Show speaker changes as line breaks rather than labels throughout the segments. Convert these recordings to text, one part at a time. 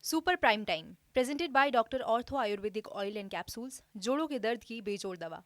Super prime time presented by doctor ortho Ayurvedic oil and capsules, जोड़ों के दर्द की बेजोड़ दवा।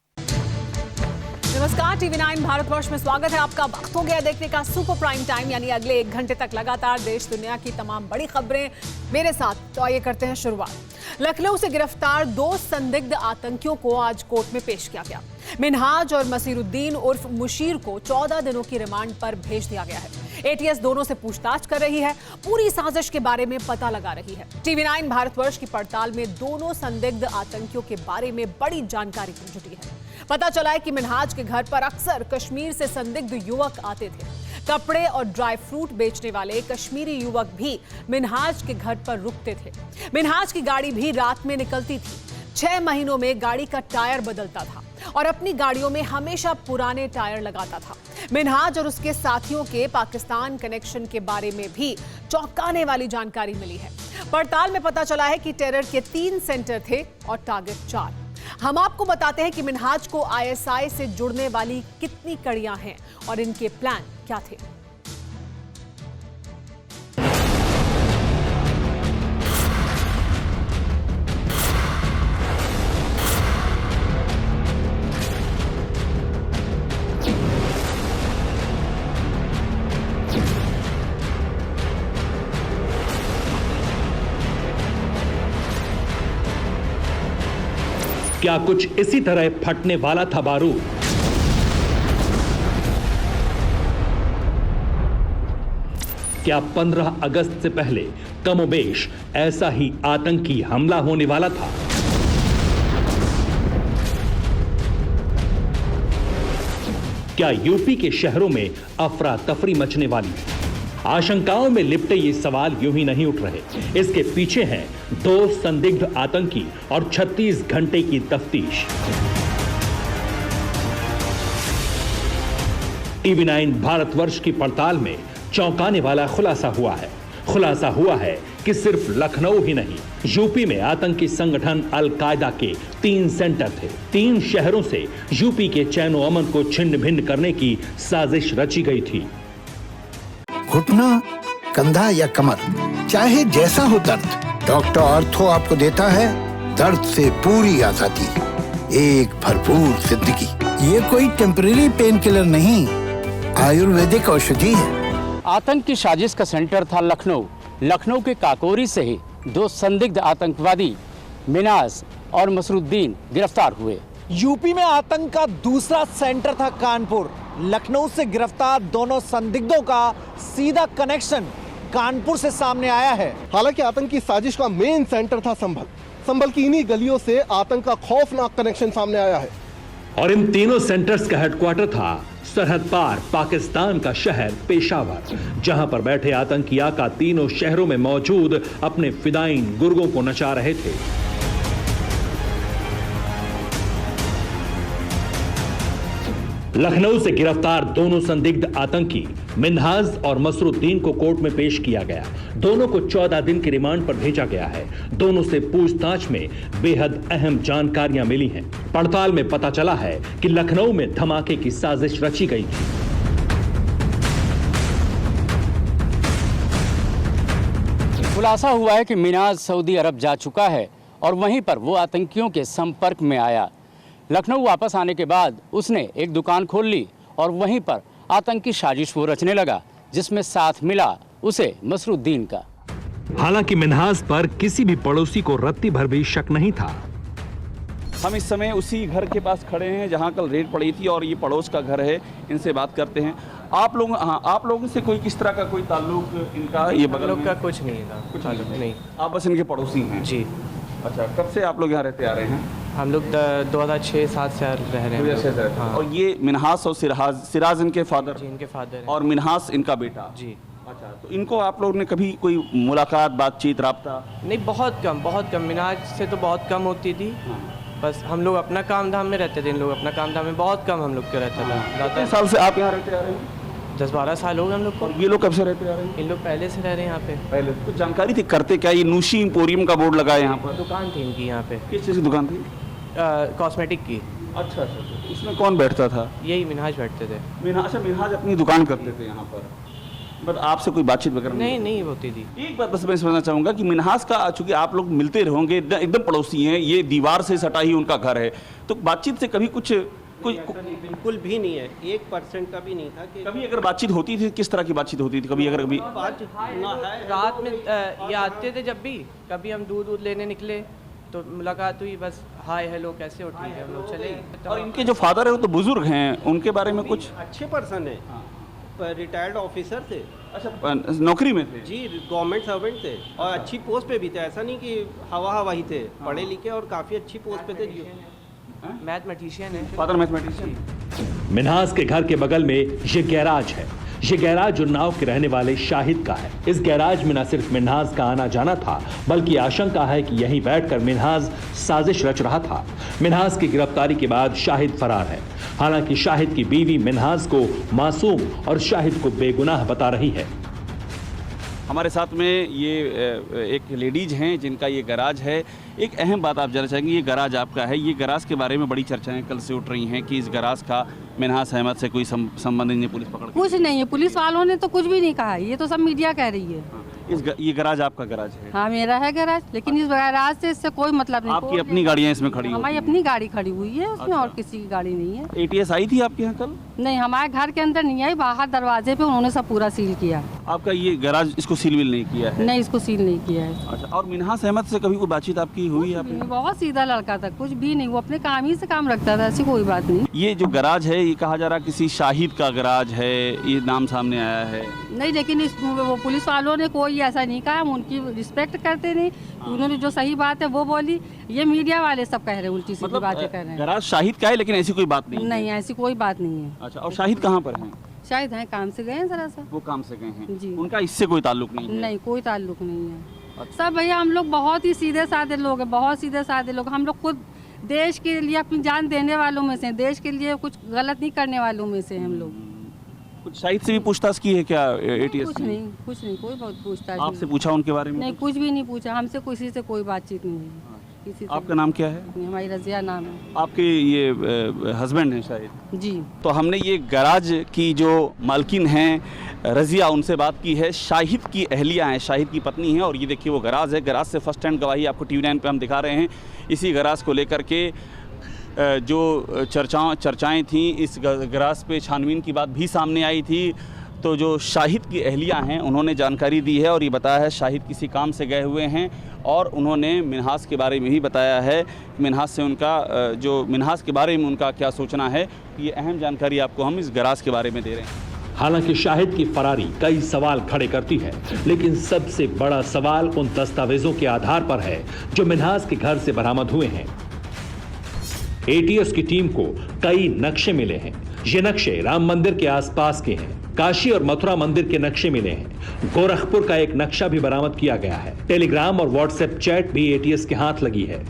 नमस्कार, TV9 भारतवर्ष में स्वागत है आपका। वक्त हो गया देखने का सुपर प्राइम टाइम, यानी अगले 1 घंटे तक लगातार देश दुनिया की तमाम बड़ी खबरें मेरे साथ। तो आइए करते हैं शुरुआत। लखनऊ से गिरफ्तार 2 संदिग्ध आतंकियों को आज कोर्ट में पेश किया गया। मिनहाज और मसीरुद्दीन उर्फ मुशीर को 14 दिनों की रिमांड पर भेज दिया गया है। ATS दोनों से पूछताछ कर रही है, पूरी साजिश के बारे में पता लगा रही है। TV9 भारतवर्ष की पड़ताल में दोनों संदिग्ध आतंकियों के बारे में बड़ी जानकारी जुटी है। पता चला है कि मिनहाज के घर पर अक्सर कश्मीर से संदिग्ध युवक आते थे। कपड़े और ड्राई फ्रूट बेचने वाले कश्मीरी युवक भी मिनहाज के घर पर रुकते थे। मिनहाज की गाड़ी भी रात में निकलती थी। 6 महीनों में गाड़ी का टायर बदलता था और अपनी गाड़ियों में हमेशा पुराने टायर लगाता था। मिनहाज और उसके साथियों के पाकिस्तान कनेक्शन के बारे में भी चौंकाने वाली जानकारी मिली है। पड़ताल में पता चला है कि टेरर के 3 सेंटर थे और टारगेट 4। हम आपको बताते हैं कि मिनहाज को ISI से जुड़ने वाली कितनी कड़ियां हैं और इनके प्लान क्या थे।
क्या कुछ इसी तरह फटने वाला था बारूद? क्या 15 अगस्त से पहले कमोबेश ऐसा ही आतंकी हमला होने वाला था? क्या यूपी के शहरों में अफरा तफरी मचने वाली? आशंकाओं में लिपटे ये सवाल यूं ही नहीं उठ रहे। इसके पीछे हैं 2 संदिग्ध आतंकी और 36 घंटे की तफ्तीश। TV9 भारतवर्ष की पड़ताल में चौंकाने वाला खुलासा हुआ है कि सिर्फ लखनऊ ही नहीं, यूपी में आतंकी संगठन अल-कायदा के 3 सेंटर थे। 3 शहरों से यूपी के चैन अमन को छिन्न भिन्न करने की साजिश रची गई थी।
घुटना, कंधा या कमर, चाहे जैसा हो दर्द, डॉक्टर ऑर्थो आपको देता है दर्द से पूरी आजादी, एक भरपूर जिंदगी। ये कोई टेम्परेरी पेन किलर नहीं, आयुर्वेदिक औषधि है।
आतंक की साजिश का सेंटर था लखनऊ के काकोरी से ही 2 संदिग्ध आतंकवादी मिनाज और मसरुद्दीन गिरफ्तार हुए।
यूपी में आतंक का दूसरा सेंटर था कानपुर। लखनऊ से गिरफ्तार दोनों संदिग्धों का सीधा कनेक्शन कानपुर से सामने आया है।
हालांकि आतंक की साजिश का मेन सेंटर था संभल की इन्हीं गलियों से आतंक का खौफनाक कनेक्शन सामने आया है।
और इन तीनों सेंटर्स का हेडक्वार्टर था सरहद पार पाकिस्तान का शहर पेशावर, जहां पर बैठे आतंकी आका तीनों शहरों में मौजूद अपने फिदाइन गुर्गों को नचा रहे थे। लखनऊ से गिरफ्तार दोनों संदिग्ध आतंकी मिनहाज और मसरुद्दीन को कोर्ट में पेश किया गया। दोनों को 14 दिन की रिमांड पर भेजा गया है। दोनों से पूछताछ में बेहद अहम जानकारियां मिली हैं। पड़ताल में पता चला है कि लखनऊ में धमाके की साजिश रची गई थी।
खुलासा हुआ है कि मिनाज सऊदी अरब जा चुका है और वहीं पर वो आतंकियों के संपर्क में आया। लखनऊ वापस आने के बाद उसने एक दुकान खोल ली और वहीं पर आतंकी साजिश वो रचने लगा, जिसमें साथ मिला उसे मसरुद्दीन का।
हालांकि मिनहाज पर किसी भी पड़ोसी को रत्ती भर भी शक नहीं था।
हम इस समय उसी घर के पास खड़े हैं जहां कल रेड पड़ी थी और ये पड़ोस का घर है। इनसे बात करते हैं। आप लोगों से कोई किस तरह का कोई ताल्लुक इनका? ये बगल
लोग का कुछ नहीं था,
कुछ नहीं। आप बस इनके पड़ोसी हैं?
जी।
अच्छा, कब से आप लोग यहाँ रहते आ रहे हैं?
हम लोग 2006-7 से रह रहे हैं।
हाँ। और ये मिनहास और सिराज इनके फादर?
जी, इनके फादर।
और मिनहास इनका बेटा?
जी।
अच्छा, तो इनको आप लोगों ने कभी कोई मुलाकात, बातचीत, राब्ता?
नहीं, बहुत कम। मिनाज से तो बहुत कम होती थी। बस हम लोग अपना काम धाम में रहते थे, इन लोग अपना काम धाम में। बहुत कम हम लोग के रहता था।
कितने साल से आप यहाँ रहते आ रहे हैं?
10-12 साल हो गए हम लोग को।
ये लोग कब से रहते आ रहे हैं?
इन लोग पहले से रह रहे हैं यहाँ पे।
पहले कुछ जानकारी थी? करते क्या? ये नूशी एम्पोरियम का बोर्ड लगा है यहाँ पर।
दुकान थी इनकी यहाँ पे।
किस चीज़ की दुकान थी?
कॉस्मेटिक की।
अच्छा। उसमें कौन बैठता था?
यही मिनहाज बैठते थे।
मिनहाज अपनी दुकान करते थे यहाँ पर। बट आपसे कोई बातचीत वगैरह
नहीं होती थी।
एक बात बस मैं समझना चाहूँगा कि मिन्हास का, चूंकि आप लोग मिलते रहोगे, एकदम पड़ोसी हैं, ये दीवार से सटा ही उनका घर है, तो बातचीत से कभी कुछ कोई
बिल्कुल भी नहीं है, 1% का भी नहीं था कि
कभी अगर बातचीत होती थी, किस तरह की बातचीत होती थी? कभी अगर कभी
बात ना है।
रात में ये आते थे, जब भी कभी हम दूध लेने निकले तो मुलाकात हुई, बस हाय हेलो कैसे हो, ठीक है, हम लोग चले गए।
और इनके जो फादर है वो तो बुजुर्ग हैं, उनके बारे में कुछ?
अच्छे पर्सन है, रिटायर्ड ऑफिसर थे।
अच्छा, नौकरी में थे?
जी, गवर्नमेंट सर्वेंट थे और अच्छी पोस्ट पे भी थे, ऐसा नहीं कि हवा ही थे, पढ़े लिखे और काफ़ी अच्छी पोस्ट पे थे जी।
मैथमेटिशियन है,
फादर मैथमेटिशियन।
मिन्हास के घर के बगल में ये गैराज है। ये गैराज उन्नाव के रहने वाले शाहिद का है। इस गैराज में न सिर्फ मिन्हास का आना जाना था, बल्कि आशंका है कि यहीं बैठकर मिन्हास साजिश रच रहा था। मिन्हास की गिरफ्तारी के बाद शाहिद फरार है। हालांकि शाहिद की बीवी मिन्हास को मासूम और शाहिद को बेगुनाह बता रही है।
हमारे साथ में ये एक लेडीज हैं जिनका ये गैराज है। एक अहम बात आप जानना चाहेंगे, ये गैराज आपका है, ये गैराज के बारे में बड़ी चर्चाएं कल से उठ रही हैं कि इस गैराज का मिन्हास अहमद से कोई संबंध नहीं, पुलिस पकड़
कुछ नहीं है, पुलिस वालों ने तो कुछ भी नहीं कहा, ये तो सब मीडिया कह रही है।
ये गैराज आपका गैराज है?
हाँ मेरा है गैराज, लेकिन इस गैराज से इससे कोई मतलब नहीं।
आपकी अपनी गाड़ियाँ इसमें खड़ी?
हमारी अपनी गाड़ी खड़ी हुई है उसमें, और किसी की गाड़ी नहीं है।
ATS आई थी आपके यहाँ कल?
नहीं, हमारे घर के अंदर नहीं आई, बाहर दरवाजे पे उन्होंने सब पूरा सील किया।
आपका ये गैराज इसको सील विल नहीं किया है?
नहीं, इसको सील नहीं किया है।
अच्छा, और मिन्हास अहमद से कभी कोई बातचीत आपकी हुई है?
बहुत सीधा लड़का था, कुछ भी नहीं, वो अपने काम ही से काम रखता था, ऐसी कोई बात नहीं।
ये जो गैराज है, ये कहा जा रहा किसी शाहिद का गैराज है, ये नाम सामने आया है।
नहीं, लेकिन वो पुलिस वालों ने कोई ऐसा नहीं कहा, हम उनकी रिस्पेक्ट करते नहीं। उन्होंने जो सही बात है वो बोली, ये मीडिया वाले सब कह रहे हैं, उल्टी सीधी बातें कर रहे हैं।
गैराज शाहिद का है, लेकिन ऐसी कोई बात नहीं?
नहीं, ऐसी कोई बात नहीं है।
अच्छा, और शाहिद कहाँ पर हैं?
शायद हैं, काम से गए हैं जरा सा।
वो काम से गए हैं
जी।
उनका इससे कोई ताल्लुक नहीं है?
नहीं, कोई ताल्लुक नहीं है। सब भैया हम लोग बहुत ही सीधे साधे लोग हैं, बहुत सीधे साधे लोग। हम लोग खुद देश के लिए अपनी जान देने वालों में से, देश के लिए कुछ गलत नहीं करने वालों में से हम लोग।
कुछ शाहिद से भी पूछताछ की है क्या ATS?
कुछ नहीं, कोई बहुत पूछताछ
आपसे पूछा उनके बारे में?
नहीं, कुछ भी नहीं पूछा हमसे, किसी से कोई बातचीत नहीं है किसी से।
आपका नाम क्या है?
हमारी रजिया नाम है।
आपके ये हस्बैंड हैं शायद?
जी।
तो हमने ये गैराज की जो मालकिन हैं रजिया, उनसे बात की है। शाहिद की अहलिया हैं, शाहिद की पत्नी है, और ये देखिए वो गैराज है। गैराज से फर्स्ट हैंड गवाही आपको TV9 पे हम दिखा रहे हैं। इसी गैराज को लेकर के जो चर्चाएं थी, इस गैराज पे छानबीन की बात भी सामने आई थी। तो जो शाहिद की अहलिया हैं उन्होंने जानकारी दी है और ये बताया है शाहिद किसी काम से गए हुए हैं, और उन्होंने मिन्हास के बारे में भी बताया है। मिन्हास से उनका मिन्हास के बारे में उनका क्या सोचना है, ये अहम जानकारी आपको हम इस गैराज के बारे में दे रहे हैं।
हालांकि शाहिद की फरारी कई सवाल खड़े करती है, लेकिन सबसे बड़ा सवाल उन दस्तावेजों के आधार पर है जो मिन्हास के घर से बरामद हुए हैं। ATS की टीम को कई नक्शे मिले हैं। ये नक्शे राम मंदिर के आसपास के हैं। काशी और मथुरा मंदिर के नक्शे मिले हैं। गोरखपुर का एक नक्शा भी बरामद किया गया है। टेलीग्राम और व्हाट्सएप चैट भी ATS के हाथ लगी है।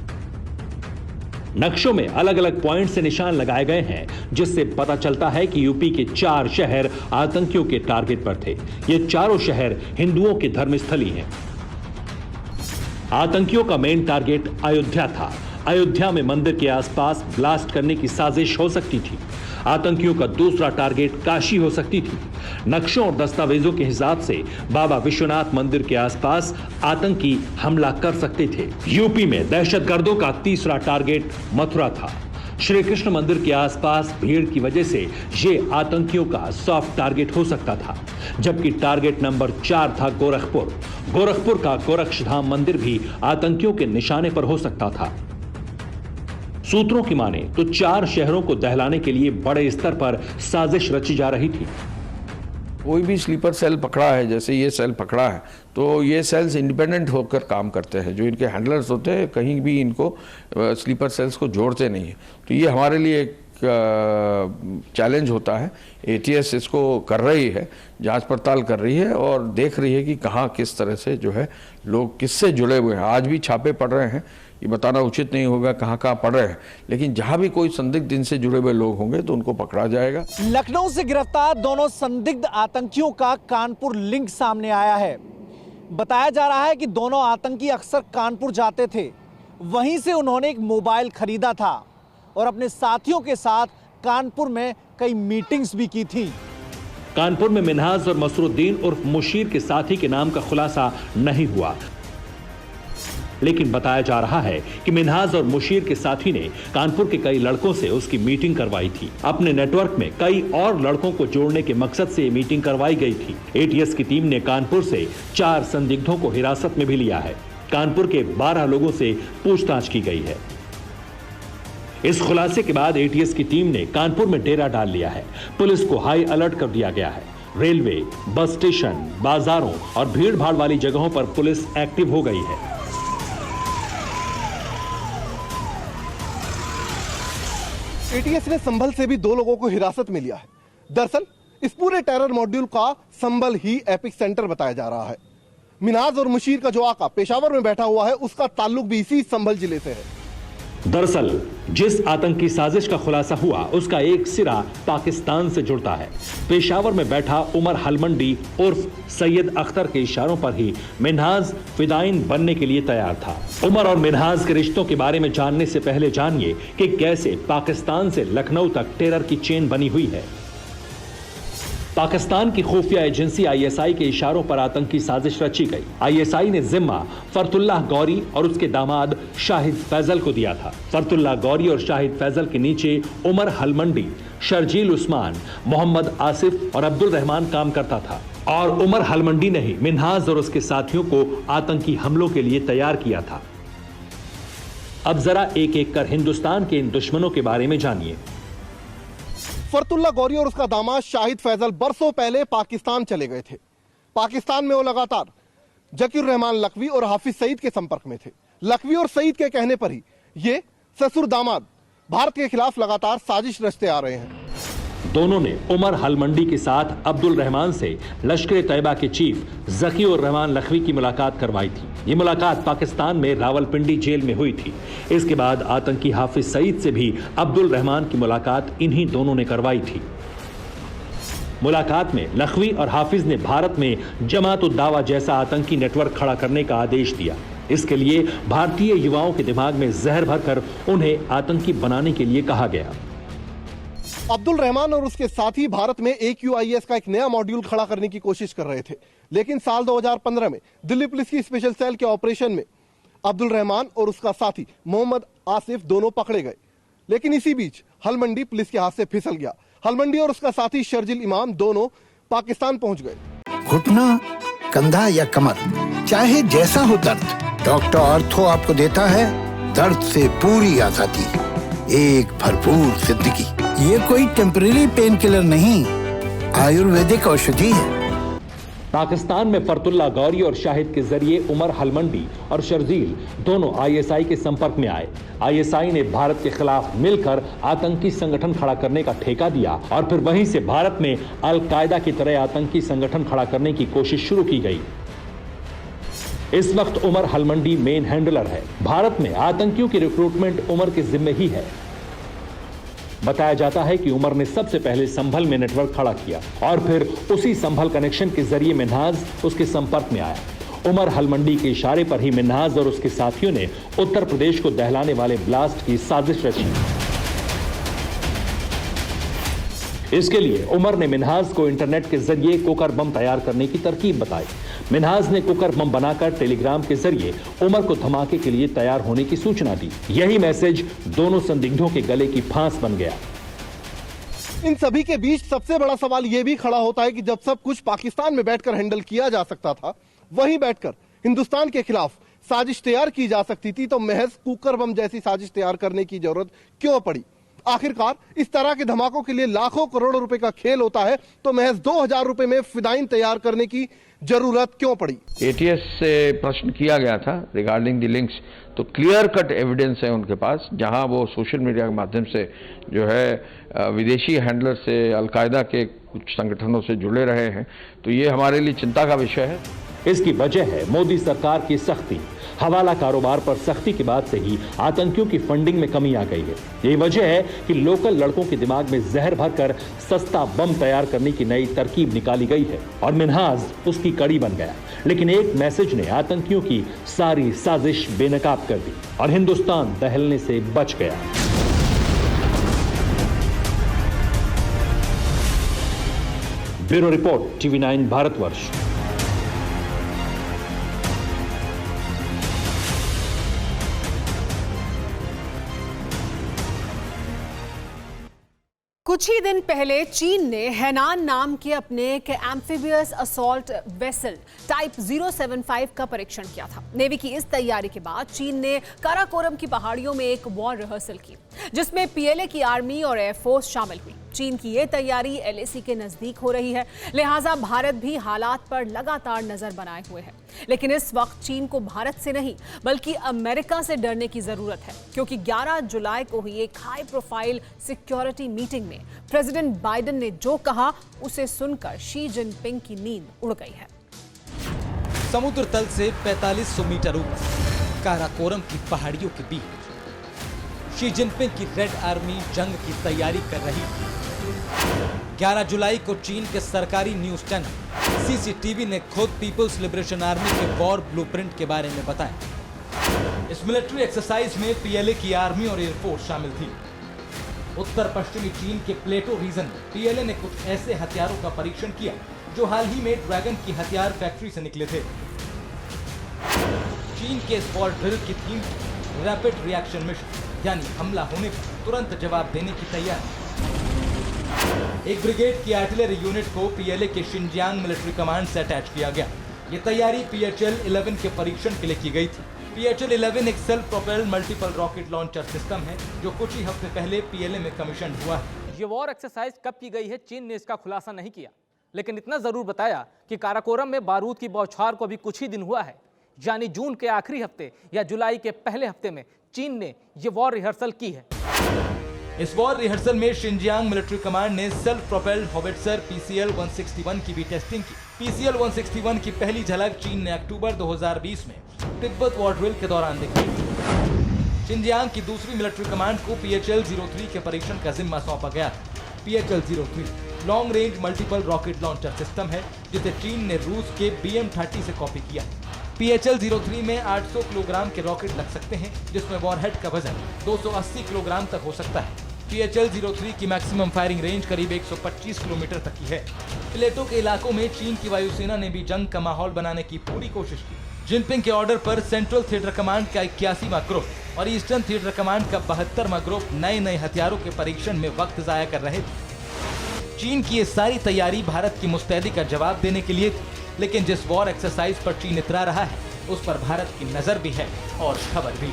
नक्शों में अलग अलग पॉइंट से निशान लगाए गए हैं, जिससे पता चलता है कि यूपी के 4 शहर आतंकियों के टारगेट पर थे। ये चारों शहर हिंदुओं की धर्मस्थली हैं। आतंकियों का मेन टारगेट अयोध्या था। अयोध्या में मंदिर के आसपास ब्लास्ट करने की साजिश हो सकती थी। आतंकियों का दूसरा टारगेट काशी हो सकती थी। नक्शों और दस्तावेजों के हिसाब से बाबा विश्वनाथ मंदिर के आसपास आतंकी हमला कर सकते थे। यूपी में दहशतगर्दों का तीसरा टारगेट मथुरा था। श्री कृष्ण मंदिर के आसपास भीड़ की वजह से ये आतंकियों का सॉफ्ट टारगेट हो सकता था, जबकि टारगेट नंबर 4 था गोरखपुर। गोरखपुर का गोरक्षधाम मंदिर भी आतंकियों के निशाने पर हो सकता था। सूत्रों की माने तो 4 शहरों को दहलाने के लिए बड़े स्तर पर साजिश रची जा रही थी।
कोई भी स्लीपर सेल पकड़ा है, जैसे ये सेल पकड़ा है, तो ये सेल्स इंडिपेंडेंट होकर काम करते हैं। जो इनके हैंडलर्स होते हैं कहीं भी इनको स्लीपर सेल्स को जोड़ते नहीं है। तो ये हमारे लिए एक चैलेंज होता है। ATS इसको कर रही है, जांच पड़ताल कर रही है और देख रही है कि कहाँ किस तरह से जो है लोग किससे जुड़े हुए हैं। आज भी छापे पड़ रहे हैं, ये बताना उचित नहीं होगा कहाँ कहाँ पड़ रहे हैं, लेकिन जहाँ भी कोई संदिग्ध इनसे जुड़े हुए लोग होंगे तो उनको पकड़ा जाएगा।
लखनऊ से गिरफ्तार दोनों संदिग्ध आतंकियों का कानपुर लिंक सामने आया है। बताया जा रहा है कि दोनों आतंकी अक्सर कानपुर जाते थे, वहीं से उन्होंने एक मोबाइल खरीदा था और अपने साथियों के साथ कानपुर में कई मीटिंग्स भी की थी।
कानपुर में मिन्हाज और मसरुद्दीन उर्फ मुशीर के साथी के नाम का खुलासा नहीं हुआ, लेकिन बताया जा रहा है कि मिन्हाज और मुशीर के साथी ने कानपुर के कई लड़कों से उसकी मीटिंग करवाई थी। अपने नेटवर्क में कई और लड़कों को जोड़ने के मकसद से ये मीटिंग करवाई गई थी। एटीएस की टीम ने कानपुर से 4 संदिग्धों को हिरासत में भी लिया है। कानपुर के 12 लोगों से पूछताछ की गई है। इस खुलासे के बाद एटीएस की टीम ने कानपुर में डेरा डाल लिया है। पुलिस को हाई अलर्ट कर दिया गया है। रेलवे, बस स्टेशन, बाजारों और भीड़ भाड़ वाली जगहों पर पुलिस एक्टिव हो गई है।
एटीएस ने संभल से भी 2 लोगों को हिरासत में लिया है। दरअसल इस पूरे टेरर मॉड्यूल का संभल ही एपिक सेंटर बताया जा रहा है। मिन्हाज और मुशीर का जो आका पेशावर में बैठा हुआ है, उसका ताल्लुक भी इसी संभल जिले से है।
दरअसल जिस आतंकी साजिश का खुलासा हुआ, उसका एक सिरा पाकिस्तान से जुड़ता है। पेशावर में बैठा उमर हलमंडी उर्फ सैयद अख्तर के इशारों पर ही मिन्हाज फिदाइन बनने के लिए तैयार था। उमर और मिन्हाज के रिश्तों के बारे में जानने से पहले जानिए कि कैसे पाकिस्तान से लखनऊ तक टेरर की चेन बनी हुई है। पाकिस्तान की खुफिया एजेंसी आईएसआई के इशारों पर आतंकी साजिश रची गई। आईएसआई ने जिम्मा फरतुल्लाह गौरी और उसके दामाद शाहिद फैजल को दिया था। फरतुल्लाह गौरी और शाहिद फैजल के नीचे उमर हलमंडी, शर्जील उस्मान, मोहम्मद आसिफ और अब्दुल रहमान काम करता था। और उमर हलमंडी ने ही मिन्हाज और उसके साथियों को आतंकी हमलों के लिए तैयार किया था। अब जरा एक एक कर हिंदुस्तान के इन दुश्मनों के बारे में जानिए।
फरतुल्लाह गौरी और उसका दामाद शाहिद फैजल बरसों पहले पाकिस्तान चले गए थे। पाकिस्तान में वो लगातार जकीर रहमान लखवी और हाफिज सईद के संपर्क में थे। लखवी और सईद के कहने पर ही ये ससुर दामाद भारत के खिलाफ लगातार साजिश रचते आ रहे हैं।
दोनों ने उमर हलमंडी के साथ अब्दुल रहमान से लश्कर तैयबा के चीफ जकी और रहमान लखवी की मुलाकात करवाई थी। ये मुलाकात पाकिस्तान में रावलपिंडी जेल में हुई थी। इसके बाद आतंकी हाफिज सईद से भी अब्दुल रहमान की मुलाकात इन्हीं दोनों ने करवाई थी। मुलाकात में लखवी और हाफिज ने भारत में जमात उद दावा जैसा आतंकी नेटवर्क खड़ा करने का आदेश दिया। इसके लिए भारतीय युवाओं के दिमाग में जहर भरकर उन्हें आतंकी बनाने के लिए कहा गया।
अब्दुल रहमान और उसके साथी भारत में AQIS का एक नया मॉड्यूल खड़ा करने की कोशिश कर रहे थे, लेकिन साल 2015 में दिल्ली पुलिस की स्पेशल सेल के ऑपरेशन में अब्दुल रहमान और उसका साथी मोहम्मद आसिफ दोनों पकड़े गए। लेकिन इसी बीच हलमंडी पुलिस के हाथ से फिसल गया। हलमंडी और उसका साथी शर्जिल इमाम दोनों पाकिस्तान पहुंच गए।
घुटना, कंधा या कमर, चाहे जैसा हो दर्द, डॉक्टर ऑर्थो आपको देता है दर्द से पूरी आजादी, एक भरपूर जिंदगी। ये कोई टेम्परेरी पेन किलर नहीं, आयुर्वेदिक औषधि है।
पाकिस्तान में फरतुल्लाह गौरी और शाहिद के जरिए उमर हलमंडी और शर्जील दोनों आईएसआई के संपर्क में आए। आईएसआई ने भारत के खिलाफ मिलकर आतंकी संगठन खड़ा करने का ठेका दिया और फिर वहीं से भारत में अल-कायदा की तरह आतंकी संगठन खड़ा करने की कोशिश शुरू की गई। इस वक्त उमर हलमंडी मेन हैंडलर है। भारत में आतंकियों की रिक्रूटमेंट उमर के जिम्मे ही है। बताया जाता है कि उमर ने सबसे पहले संभल में नेटवर्क खड़ा किया और फिर उसी संभल कनेक्शन के जरिए मिन्हाज उसके संपर्क में आया। उमर हलमंडी के इशारे पर ही मिन्हाज और उसके साथियों ने उत्तर प्रदेश को दहलाने वाले ब्लास्ट की साजिश रची। इसके लिए उमर ने मिन्हाज को इंटरनेट के जरिए कुकर बम तैयार करने की तरकीब बताई। मिन्हाज ने कुकर बम बनाकर टेलीग्राम के जरिए उमर को धमाके के लिए तैयार होने की सूचना दी। यही मैसेज दोनों संदिग्धों के गले की फांस बन गया।
इन सभी के बीच सबसे बड़ा सवाल यह भी खड़ा होता है कि जब सब कुछ पाकिस्तान में बैठकर हैंडल किया जा सकता था, वहीं बैठकर हिंदुस्तान के खिलाफ साजिश तैयार की जा सकती थी, तो महज कुकर बम जैसी साजिश तैयार करने की जरूरत क्यों पड़ी? आखिरकार इस तरह के धमाकों के लिए लाखों करोड़ों रुपए का खेल होता है, तो महज 2000 रुपए में फिदाइन तैयार करने की जरूरत क्यों पड़ी?
एटीएस से प्रश्न किया गया था रिगार्डिंग द लिंक्स, तो क्लियर कट एविडेंस है उनके पास, जहां वो सोशल मीडिया के माध्यम से जो है विदेशी हैंडलर से अल-कायदा के कुछ संगठनों से जुड़े रहे हैं। तो ये हमारे लिए चिंता का विषय है।
इसकी वजह है मोदी सरकार की सख्ती। हवाला कारोबार पर सख्ती के बाद से ही आतंकियों की फंडिंग में कमी आ गई है। यही वजह है कि लोकल लड़कों के दिमाग में जहर भरकर सस्ता बम तैयार करने की नई तरकीब निकाली गई है और मिन्हाज उसकी कड़ी बन गया। लेकिन एक मैसेज ने आतंकियों की सारी साजिश बेनकाब कर दी और हिंदुस्तान दहलने से बच गया। Bureau report TV9 Bharatvarsh.
कुछ ही दिन पहले चीन ने हैनान नाम के अपने एक एम्फीबियस असॉल्ट वेसल टाइप 075 का परीक्षण किया था। नेवी की इस तैयारी के बाद चीन ने काराकोरम की पहाड़ियों में एक वॉर रिहर्सल की, जिसमें PLA की आर्मी और एयरफोर्स शामिल हुई। चीन की ये तैयारी LAC के नजदीक हो रही है, लिहाजा भारत भी हालात पर लगातार नजर बनाए हुए है। लेकिन इस वक्त चीन को भारत से नहीं बल्कि अमेरिका से डरने की जरूरत है, क्योंकि 11 जुलाई को हुई एक हाई प्रोफाइल सिक्योरिटी मीटिंग में प्रेसिडेंट बाइडेन ने जो कहा उसे सुनकर शी जिनपिंग की नींद उड़ गई है।
समुद्र तल से 4500 मीटर ऊपर काराकोरम की पहाड़ियों के बीच शी जिनपिंग की रेड आर्मी जंग की तैयारी कर रही थी। 11 जुलाई को चीन के सरकारी न्यूज चैनल CCTV ने खुद पीपल्स लिबरेशन आर्मी के वॉर ब्लूप्रिंट के बारे में बताया। इस मिलिट्री एक्सरसाइज में PLA की आर्मी और एयरफोर्स शामिल थी। उत्तर पश्चिमी चीन के प्लेटो रीजन में PLA ने कुछ ऐसे हथियारों का परीक्षण किया जो हाल ही में ड्रैगन की हथियार फैक्ट्री से निकले थे। चीन के इस वॉर ड्रिल की थीम रैपिड रिएक्शन मिशन, यानी हमला होने पर तुरंत जवाब देने की तैयारी। एक ब्रिगेड की आर्टिलरी यूनिट को PLA के शिनजियांग मिलिट्री कमांड से अटैच किया गया। ये तैयारी PHL-11 के परीक्षण के लिए की गई थी। PHL-11 एक self propelled multiple rocket launcher system है जो कुछ ही हफ्ते पहले PLA में कमीशन हुआ है।
ये वॉर एक्सरसाइज कब की गई है चीन ने इसका खुलासा नहीं किया, लेकिन इतना जरूर बताया कि काराकोरम में बारूद की बौछार को अभी कुछ ही दिन हुआ है, यानी जून के आखिरी हफ्ते या जुलाई के पहले हफ्ते में चीन ने ये वॉर रिहर्सल की है।
इस वॉर रिहर्सल में शिनजियांग मिलिट्री कमांड ने सेल्फ प्रोपेल्ड हॉविट्जर PCL-161 की भी टेस्टिंग की। PCL-161 की पहली झलक चीन ने अक्टूबर 2020 में तिब्बत वॉर ड्रिल के दौरान दिखाई। शिनजियांग की दूसरी मिलिट्री कमांड को PHL-03 के परीक्षण का जिम्मा सौंपा गया था। PHL-03 long range multiple rocket launcher system है जिसे चीन ने रूस के BM-30 से कॉपी किया। PHL-03 में 800 किलोग्राम के रॉकेट लग सकते हैं, जिसमें वॉरहेड का वजन 280 किलोग्राम तक हो सकता है। PHL-03 की मैक्सिमम फायरिंग रेंज करीब 125 किलोमीटर तक की है। प्लेटो के इलाकों में चीन की वायुसेना ने भी जंग का माहौल बनाने की पूरी कोशिश की। जिनपिंग के ऑर्डर पर सेंट्रल थिएटर कमांड का 81वां ग्रुप और ईस्टर्न थिएटर कमांड का 72वां ग्रुप नए हथियारों के परीक्षण में वक्त जाया कर रहे थे। चीन की ये सारी तैयारी भारत की मुस्तैदी का जवाब देने के लिए थी, लेकिन जिस वॉर एक्सरसाइज पर चीन इतरा रहा है उस पर भारत की नजर भी है और खबर भी।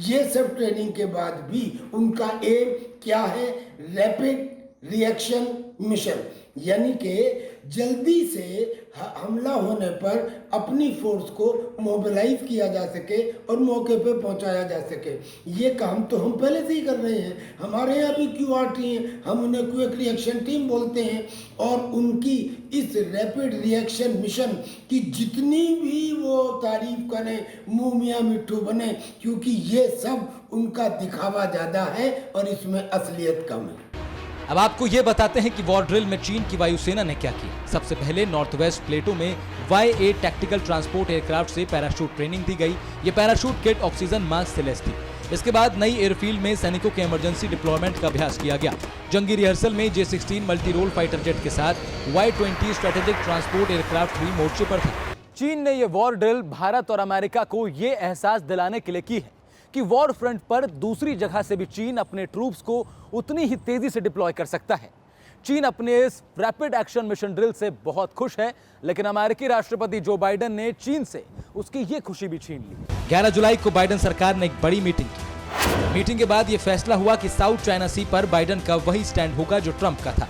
ये सब ट्रेनिंग के बाद भी उनका एम क्या है? रैपिड रिएक्शन मिशन, यानी कि जल्दी से हमला होने पर अपनी फोर्स को मोबिलाइज किया जा सके और मौके पे पहुंचाया जा सके। ये काम तो हम पहले से ही कर रहे हैं। हमारे यहाँ भी QRT हैं, हम उन्हें क्विक रिएक्शन टीम बोलते हैं। और उनकी इस रैपिड रिएक्शन मिशन की जितनी भी वो तारीफ करें मुँह मियाँ मिट्ठू बने, क्योंकि ये सब उनका दिखावा ज़्यादा है और इसमें असलियत कम है।
अब आपको ये बताते हैं कि वॉर ड्रिल में चीन की वायुसेना ने क्या किया। सबसे पहले नॉर्थ वेस्ट प्लेटो में YA टैक्टिकल ट्रांसपोर्ट एयरक्राफ्ट से पैराशूट ट्रेनिंग दी गई। ये पैराशूट किट ऑक्सीजन मास्क से लैस थी। इसके बाद नई एयरफील्ड में सैनिकों के इमरजेंसी डिप्लॉयमेंट का अभ्यास किया गया। जंगी रिहर्सल में J-16 multi role fighter jet के साथ Y-20 स्ट्रेटेजिक ट्रांसपोर्ट एयरक्राफ्ट भी मोर्चे पर था।
चीन ने ये वॉर ड्रिल भारत और अमेरिका को ये एहसास दिलाने के लिए की है कि वॉर फ्रंट पर दूसरी जगह से भी चीन अपने ट्रूप्स को उतनी ही तेजी से डिप्लॉय कर सकता है। चीन अपने इस रैपिड एक्शन मिशन ड्रिल से बहुत खुश है, लेकिन अमेरिकी राष्ट्रपति जो बाइडेन ने चीन से उसकी ये खुशी भी छीन ली।
11 जुलाई को बाइडेन सरकार ने एक बड़ी मीटिंग की। मीटिंग के बाद यह फैसला हुआ कि साउथ चाइना सी पर बाइडेन का वही स्टैंड होगा जो ट्रंप का था।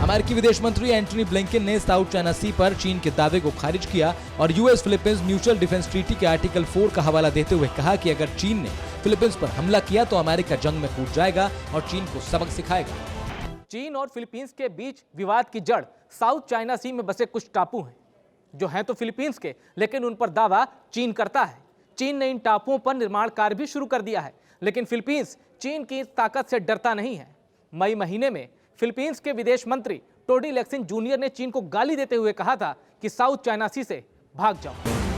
अमेरिकी विदेश मंत्री एंटनी ब्लिंकन ने साउथ चाइना सी पर चीन के दावे को खारिज किया और US Philippines mutual defence treaty के आर्टिकल 4 का हवाला देते हुए कहा कि अगर चीन ने फिलीपींस पर हमला किया तो अमेरिका जंग में कूद जाएगा और चीन को सबक सिखाएगा।
चीन और फिलीपींस के बीच विवाद की जड़ साउथ चाइना सी में बसे कुछ टापू हैं, जो हैं तो फिलीपींस के, लेकिन उन पर दावा चीन करता है। चीन ने इन टापुओं पर निर्माण कार्य भी शुरू कर दिया है, लेकिन फिलीपींस चीन की ताकत से डरता नहीं है। मई महीने में फिलीपींस के विदेश मंत्री टोडी लेक्सिन जूनियर ने चीन को गाली देते हुए कहा था कि साउथ चाइना सी से भाग जाओ।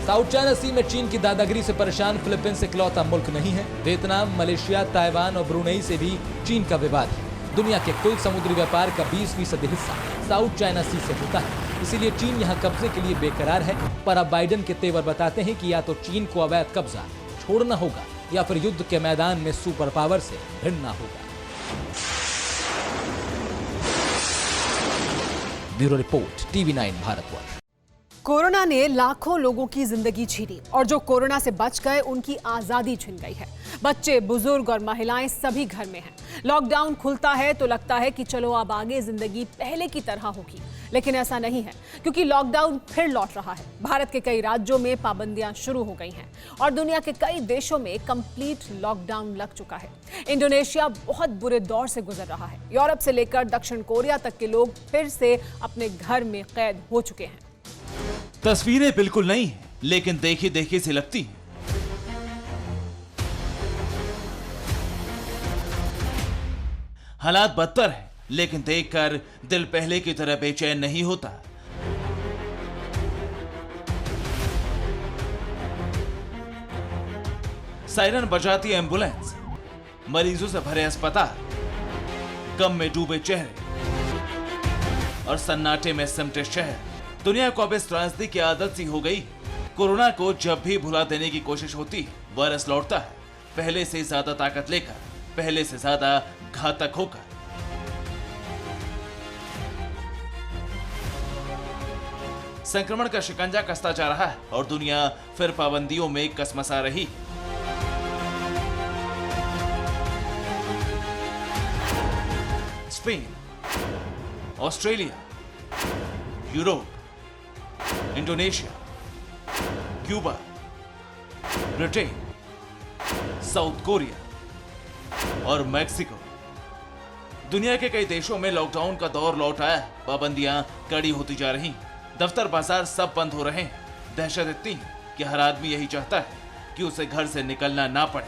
साउथ चाइना सी में चीन की दादागिरी से परेशान फिलीपींस इकलौता मुल्क नहीं है। वियतनाम, मलेशिया, ताइवान और ब्रुनेई से भी चीन का विवाद है।
दुनिया के कुल समुद्री व्यापार का 20% हिस्सा साउथ चाइना सी से होता है, इसीलिए चीन यहाँ कब्जे के लिए बेकरार है। पर अब बाइडेन के तेवर बताते हैं कि या तो चीन को अवैध कब्जा छोड़ना होगा या फिर युद्ध के मैदान में सुपर पावर से भिड़ना होगा। Bureau report, TV9 Bharatvarsh.
Corona ने लाखों लोगों की जिंदगी छीनी और जो कोरोना से बच गए उनकी आजादी छिन गई है। बच्चे, बुजुर्ग और महिलाएं सभी घर में हैं। लॉकडाउन खुलता है तो लगता है कि चलो अब आगे जिंदगी पहले की तरह होगी, लेकिन ऐसा नहीं है क्योंकि लॉकडाउन फिर लौट रहा है। भारत के कई राज्यों में पाबंदियां शुरू हो गई हैं और दुनिया के कई देशों में कंप्लीट लॉकडाउन लग चुका है। इंडोनेशिया बहुत बुरे दौर से गुजर रहा है। यूरोप से लेकर दक्षिण कोरिया तक के लोग फिर से अपने घर में कैद हो चुके हैं।
तस्वीरें बिल्कुल नहीं हैं, लेकिन देखी देखी से लगती हैं। हालात बदतर हैं, लेकिन देखकर दिल पहले की तरह बेचैन नहीं होता। सायरन बजाती एम्बुलेंस, मरीजों से भरे अस्पताल, गम में डूबे चेहरे और सन्नाटे में सिमटे शहर। दुनिया को अब इस त्रासदी की आदत सी हो गई। कोरोना को जब भी भुला देने की कोशिश होती है, वायरस लौटता है, पहले से ज्यादा ताकत लेकर, पहले से ज्यादा घातक होकर। संक्रमण का शिकंजा कसता जा रहा है और दुनिया फिर पाबंदियों में कसमसा रही। Spain, Australia, Europe, Indonesia, Cuba, Britain, south Korea और मैक्सिको, दुनिया के कई देशों में लॉकडाउन का दौर लौट आया। पाबंदियां कड़ी होती जा रही, दफ्तर बाजार सब बंद हो रहे हैं। दहशत इतनी कि हर आदमी यही चाहता है कि उसे घर से निकलना ना पड़े।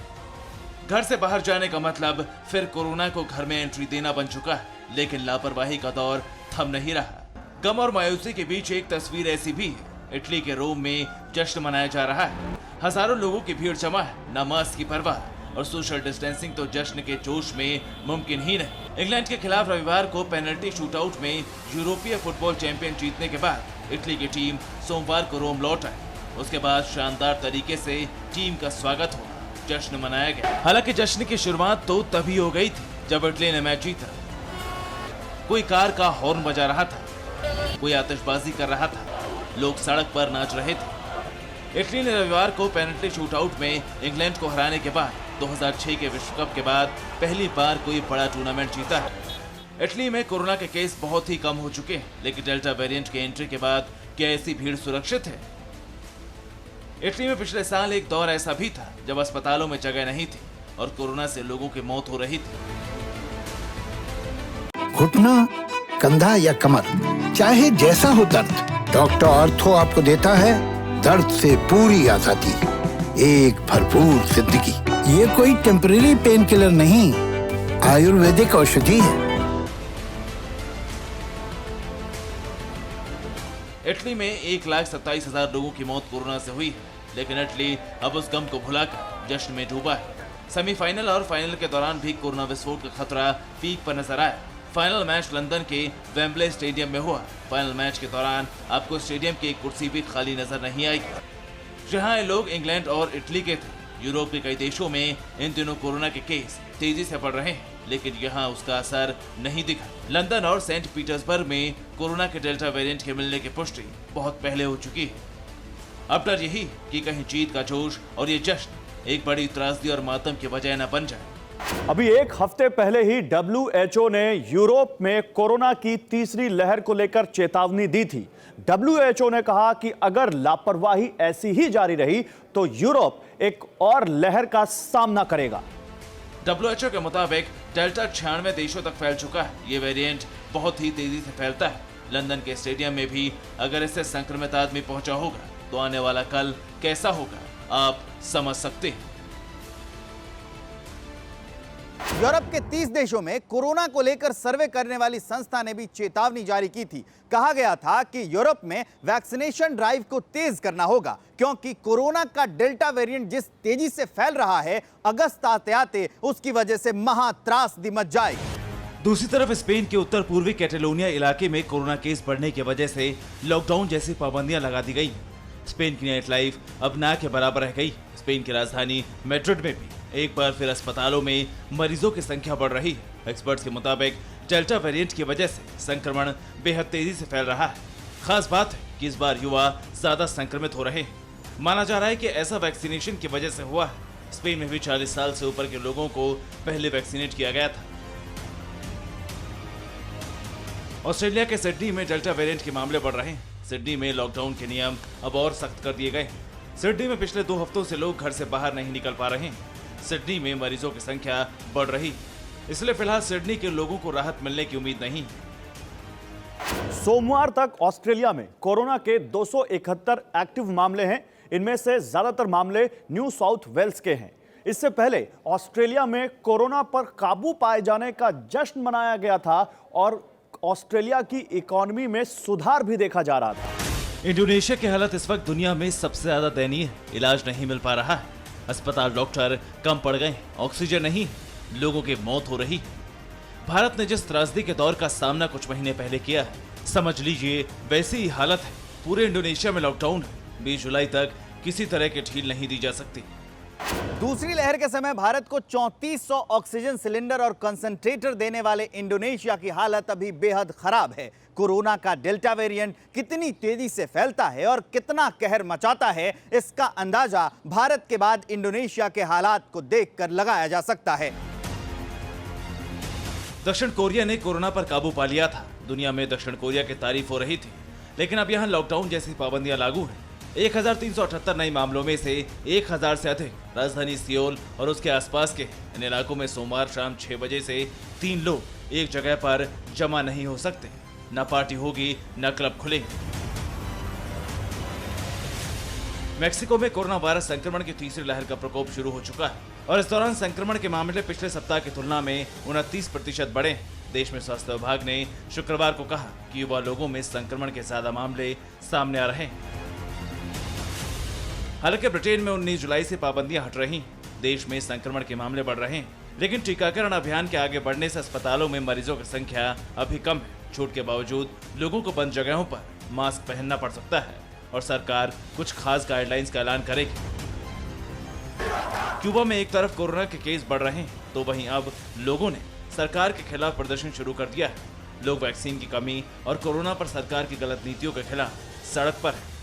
घर से बाहर जाने का मतलब फिर कोरोना को घर में एंट्री देना बन चुका है, लेकिन लापरवाही का दौर थम नहीं रहा। गम और मायूसी के बीच एक तस्वीर ऐसी भी है। इटली के रोम में जश्न मनाया जा रहा है। हजारों लोगों की भीड़ जमा है, न मास्क की परवाह और सोशल डिस्टेंसिंग तो जश्न के जोश में मुमकिन ही नहीं। इंग्लैंड के खिलाफ रविवार को पेनल्टी शूटआउट में यूरोपीय फुटबॉल चैंपियन जीतने के बाद इटली की टीम सोमवार को रोम लौट आई। उसके बाद शानदार तरीके से टीम का स्वागत हुआ, जश्न मनाया गया। हालांकि जश्न की शुरुआत तो तभी हो गई थी जब इटली ने मैच जीता। कोई कार का हॉर्न बजा रहा था, कोई आतिशबाजी कर रहा था, लोग सड़क पर नाच रहे थे। इटली ने रविवार को पेनल्टी शूटआउट में इंग्लैंड को हराने के बाद 2006 के विश्व कप के बाद पहली बार कोई बड़ा टूर्नामेंट जीता है। इटली में कोरोना के केस बहुत ही कम हो चुके हैं, लेकिन डेल्टा वेरिएंट के एंट्री के बाद क्या ऐसी भीड़ सुरक्षित है? इटली में पिछले साल एक दौर ऐसा भी था जब अस्पतालों में जगह नहीं थी और कोरोना से लोगों की मौत हो रही थी।
घुटना, कंधा या कमर, चाहे जैसा हो दर्द, डॉक्टर ऑर्थो आपको देता है दर्द से पूरी आजादी, एक भरपूर जिंदगी। ये कोई टेम्परेरी पेन किलर नहीं, आयुर्वेदिक औषधि है।
इटली में 1,27,000 लोगों की मौत कोरोना से हुई है, लेकिन इटली अब उस गम को भुलाकर जश्न में डूबा है। सेमीफाइनल और फाइनल के दौरान भी कोरोना विस्फोट का खतरा पीक पर नजर आया। फाइनल मैच लंदन के वेम्बले स्टेडियम में हुआ। फाइनल मैच के दौरान आपको स्टेडियम की एक कुर्सी भी खाली नजर नहीं आएगी। जहां लोग इंग्लैंड और इटली के थे। यूरोप के कई देशों में इन दिनों कोरोना के केस तेजी से बढ़ रहे हैं, लेकिन यहां उसका असर नहीं दिखा। लंदन और सेंट पीटर्सबर्ग में कोरोना के डेल्टा वेरिएंट के मिलने की पुष्टि बहुत पहले हो चुकी है। अब डर यही कि कहीं जीत का जोश और ये जश्न एक बड़ी त्रासदी और मातम की वजह न बन जाए।
अभी एक हफ्ते पहले ही WHO ने यूरोप में कोरोना की तीसरी लहर को लेकर चेतावनी दी थी। WHO ने कहा कि अगर लापरवाही ऐसी ही जारी रही तो यूरोप एक और लहर का सामना करेगा।
WHO के मुताबिक डेल्टा 96 देशों तक फैल चुका है। ये वेरिएंट बहुत ही तेजी से फैलता है। लंदन के स्टेडियम में भी अगर इससे संक्रमित आदमी पहुंचा होगा तो आने वाला कल कैसा होगा आप समझ सकते हैं।
यूरोप के 30 देशों में कोरोना को लेकर सर्वे करने वाली संस्था ने भी चेतावनी जारी की थी। कहा गया था कि यूरोप में वैक्सीनेशन ड्राइव को तेज करना होगा, क्योंकि कोरोना का डेल्टा वेरिएंट जिस तेजी से फैल रहा है, अगस्त आते आते उसकी वजह से महात्रासदी मच जाएगी।
दूसरी तरफ स्पेन के उत्तर पूर्वी कैटेलोनिया इलाके में कोरोना केस बढ़ने की वजह से लॉकडाउन जैसी पाबंदियां लगा दी गई। स्पेन की नाइट लाइफ अब ना के बराबर रह गई। स्पेन की राजधानी मैड्रिड में भी एक बार फिर अस्पतालों में मरीजों की संख्या बढ़ रही है। एक्सपर्ट्स के मुताबिक डेल्टा वेरिएंट की वजह से संक्रमण बेहद तेजी से फैल रहा है। खास बात है कि इस बार युवा ज्यादा संक्रमित हो रहे हैं। माना जा रहा है कि ऐसा वैक्सीनेशन की वजह से हुआ है। स्पेन में भी 40 साल से ऊपर के लोगों को पहले वैक्सीनेट किया गया था। ऑस्ट्रेलिया के सिडनी में डेल्टा वेरिएंट के मामले बढ़ रहे हैं। सिडनी में लॉकडाउन के नियम अब और सख्त कर दिए गए। सिडनी में पिछले 2 हफ्तों से लोग घर से बाहर नहीं निकल पा रहे हैं। सिडनी में मरीजों की संख्या बढ़ रही, इसलिए फिलहाल सिडनी के लोगों को राहत मिलने की उम्मीद नहीं।
सोमवार तक ऑस्ट्रेलिया में कोरोना के 271 एक्टिव मामले हैं। इनमें से ज्यादातर मामले न्यू साउथ वेल्स के हैं। इससे पहले ऑस्ट्रेलिया में कोरोना पर काबू पाए जाने का जश्न मनाया गया था और ऑस्ट्रेलिया की इकोनॉमी में सुधार भी देखा जा रहा था।
इंडोनेशिया की हालत इस वक्त दुनिया में सबसे ज्यादा दयनीय है। इलाज नहीं मिल पा रहा है। अस्पताल डॉक्टर कम पड़ गए, ऑक्सीजन नहीं, लोगों की मौत हो रही। भारत ने जिस त्रासदी के दौर का सामना कुछ महीने पहले किया है, समझ लीजिए वैसी ही हालत है। पूरे इंडोनेशिया में लॉकडाउन है। 20 जुलाई तक किसी तरह की ढील नहीं दी जा सकती।
दूसरी लहर के समय भारत को 3400 ऑक्सीजन सिलेंडर और कंसंट्रेटर देने वाले इंडोनेशिया की हालत अभी बेहद खराब है। कोरोना का डेल्टा वेरिएंट कितनी तेजी से फैलता है और कितना कहर मचाता है, इसका अंदाजा भारत के बाद इंडोनेशिया के हालात को देखकर लगाया जा सकता है।
दक्षिण कोरिया ने कोरोना पर काबू पा लिया था। दुनिया में दक्षिण कोरिया की तारीफ हो रही थी, लेकिन अब यहां लॉकडाउन जैसी पाबंदियां लागू हैं। 1378 नए मामलों में से 1000 से अधिक राजधानी सियोल और उसके आसपास के इन इलाकों में सोमवार शाम 6 बजे से 3 लोग एक जगह पर जमा नहीं हो सकते। न पार्टी होगी, न क्लब खुलेंगे। मेक्सिको में कोरोना वायरस संक्रमण की तीसरी लहर का प्रकोप शुरू हो चुका है और इस दौरान संक्रमण के मामले पिछले सप्ताह की तुलना में 29% बढ़े हैं। देश में स्वास्थ्य विभाग ने शुक्रवार को कहा कि युवा लोगों में संक्रमण के ज्यादा मामले सामने आ रहे हैं। हालांकि ब्रिटेन में 19 जुलाई से पाबंदियां हट रही। देश में संक्रमण के मामले बढ़ रहे हैं, लेकिन टीकाकरण अभियान के आगे बढ़ने से अस्पतालों में मरीजों की संख्या अभी कम है। छूट के बावजूद लोगों को बंद जगहों पर मास्क पहनना पड़ सकता है और सरकार कुछ खास गाइडलाइंस का ऐलान करेगी। क्यूबा में एक तरफ कोरोना के केस बढ़ रहे हैं, तो वहीं अब लोगों ने सरकार के खिलाफ प्रदर्शन शुरू कर दिया है। लोग वैक्सीन की कमी और कोरोना पर सरकार की गलत नीतियों के खिलाफ सड़क पर है।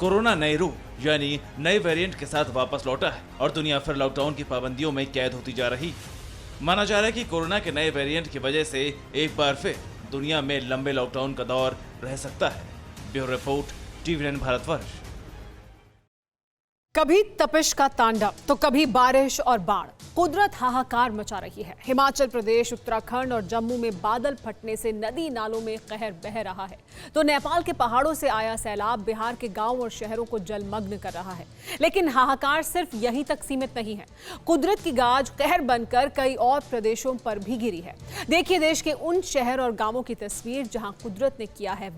कोरोना नए रूप यानी नए वेरिएंट के साथ वापस लौटा है और दुनिया फिर लॉकडाउन की पाबंदियों में कैद होती जा रही। माना जा रहा है कि कोरोना के नए वेरिएंट की वजह से एक बार फिर दुनिया में लंबे लॉकडाउन का दौर रह सकता है। Bureau report, TV9 Bharatvarsh.
कभी तपिश का तांडव तो कभी बारिश और बाढ़, कुदरत हाहाकार मचा रही है। हिमाचल प्रदेश, उत्तराखंड और जम्मू में बादल फटने से नदी नालों में कहर बह रहा है, तो नेपाल के पहाड़ों से आया सैलाब बिहार के गांव और शहरों को जलमग्न कर रहा है। लेकिन हाहाकार सिर्फ यहीं तक सीमित नहीं है। कुदरत की गाज कहर बनकर कई और प्रदेशों पर भी गिरी है। देखिए देश के उन शहर और गांवों की तस्वीर जहां कुदरत ने किया है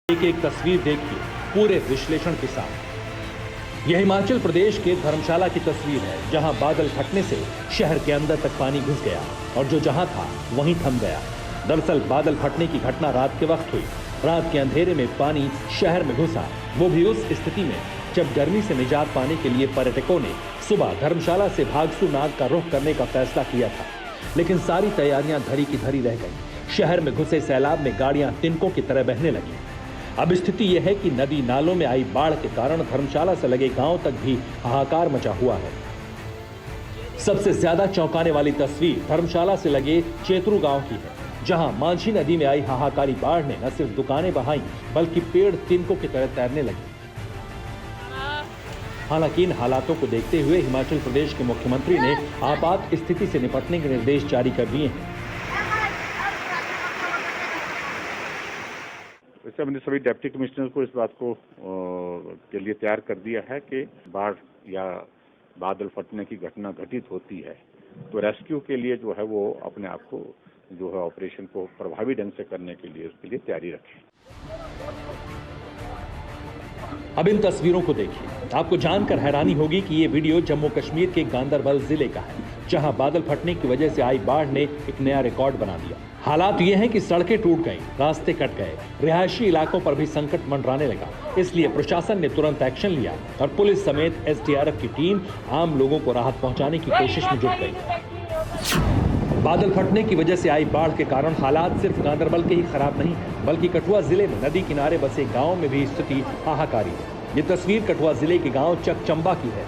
एक एक तस्वीर देखिए पूरे विश्लेषण के साथ। यह हिमाचल प्रदेश के धर्मशाला की तस्वीर है, जहां बादल फटने से शहर के अंदर तक पानी घुस गया और जो जहां था वहीं थम गया। दरअसल बादल फटने की घटना रात के वक्त हुई। रात के अंधेरे में पानी शहर में घुसा, वो भी उस स्थिति में जब गर्मी से निजात पाने के लिए पर्यटकों ने सुबह धर्मशाला से भागसू नाग का रुख करने का फैसला किया था, लेकिन सारी तैयारियां धरी की धरी रह गई। शहर में घुसे सैलाब में गाड़ियां तिनकों की तरह बहने लगी। अब स्थिति यह है कि नदी नालों में आई बाढ़ के कारण धर्मशाला से लगे गांव तक भी हाहाकार मचा हुआ है। सबसे ज्यादा चौंकाने वाली तस्वीर धर्मशाला से लगे चेतरू गांव की है, जहां मांझी नदी में आई हाहाकारी बाढ़ ने न सिर्फ दुकानें बहाई बल्कि पेड़ तिनकों की तरह तैरने लगे। हालांकि इन हालातों को देखते हुए हिमाचल प्रदेश के मुख्यमंत्री ने आपात स्थिति से निपटने के निर्देश जारी कर दिए हैं।
वैसे हमने सभी डिप्टी कमिश्नर को इस बात को के लिए तैयार कर दिया है कि बाढ़ या बादल फटने की घटना घटित होती है तो रेस्क्यू के लिए जो है वो अपने आप को जो है ऑपरेशन को प्रभावी ढंग से करने के लिए उसके लिए तैयारी रखें।
अब इन तस्वीरों को देखिए, आपको जानकर हैरानी होगी कि ये वीडियो जम्मू कश्मीर के गांदरबल जिले का है, जहां बादल फटने की वजह से आई बाढ़ ने एक नया रिकॉर्ड बना दिया। हालात ये हैं कि सड़कें टूट गईं, रास्ते कट गए, रिहायशी इलाकों पर भी संकट मंडराने लगा। इसलिए प्रशासन ने तुरंत एक्शन लिया और पुलिस समेत एसडीआरएफ की टीम आम लोगों को राहत पहुंचाने की कोशिश में जुट गई। बादल फटने की वजह से आई बाढ़ के कारण हालात सिर्फ गांदरबल के ही खराब नहीं है, बल्कि कठुआ जिले में नदी किनारे बसे गाँव में भी स्थिति हाहाकारी है। ये तस्वीर कठुआ जिले के गाँव चकचंबा की है,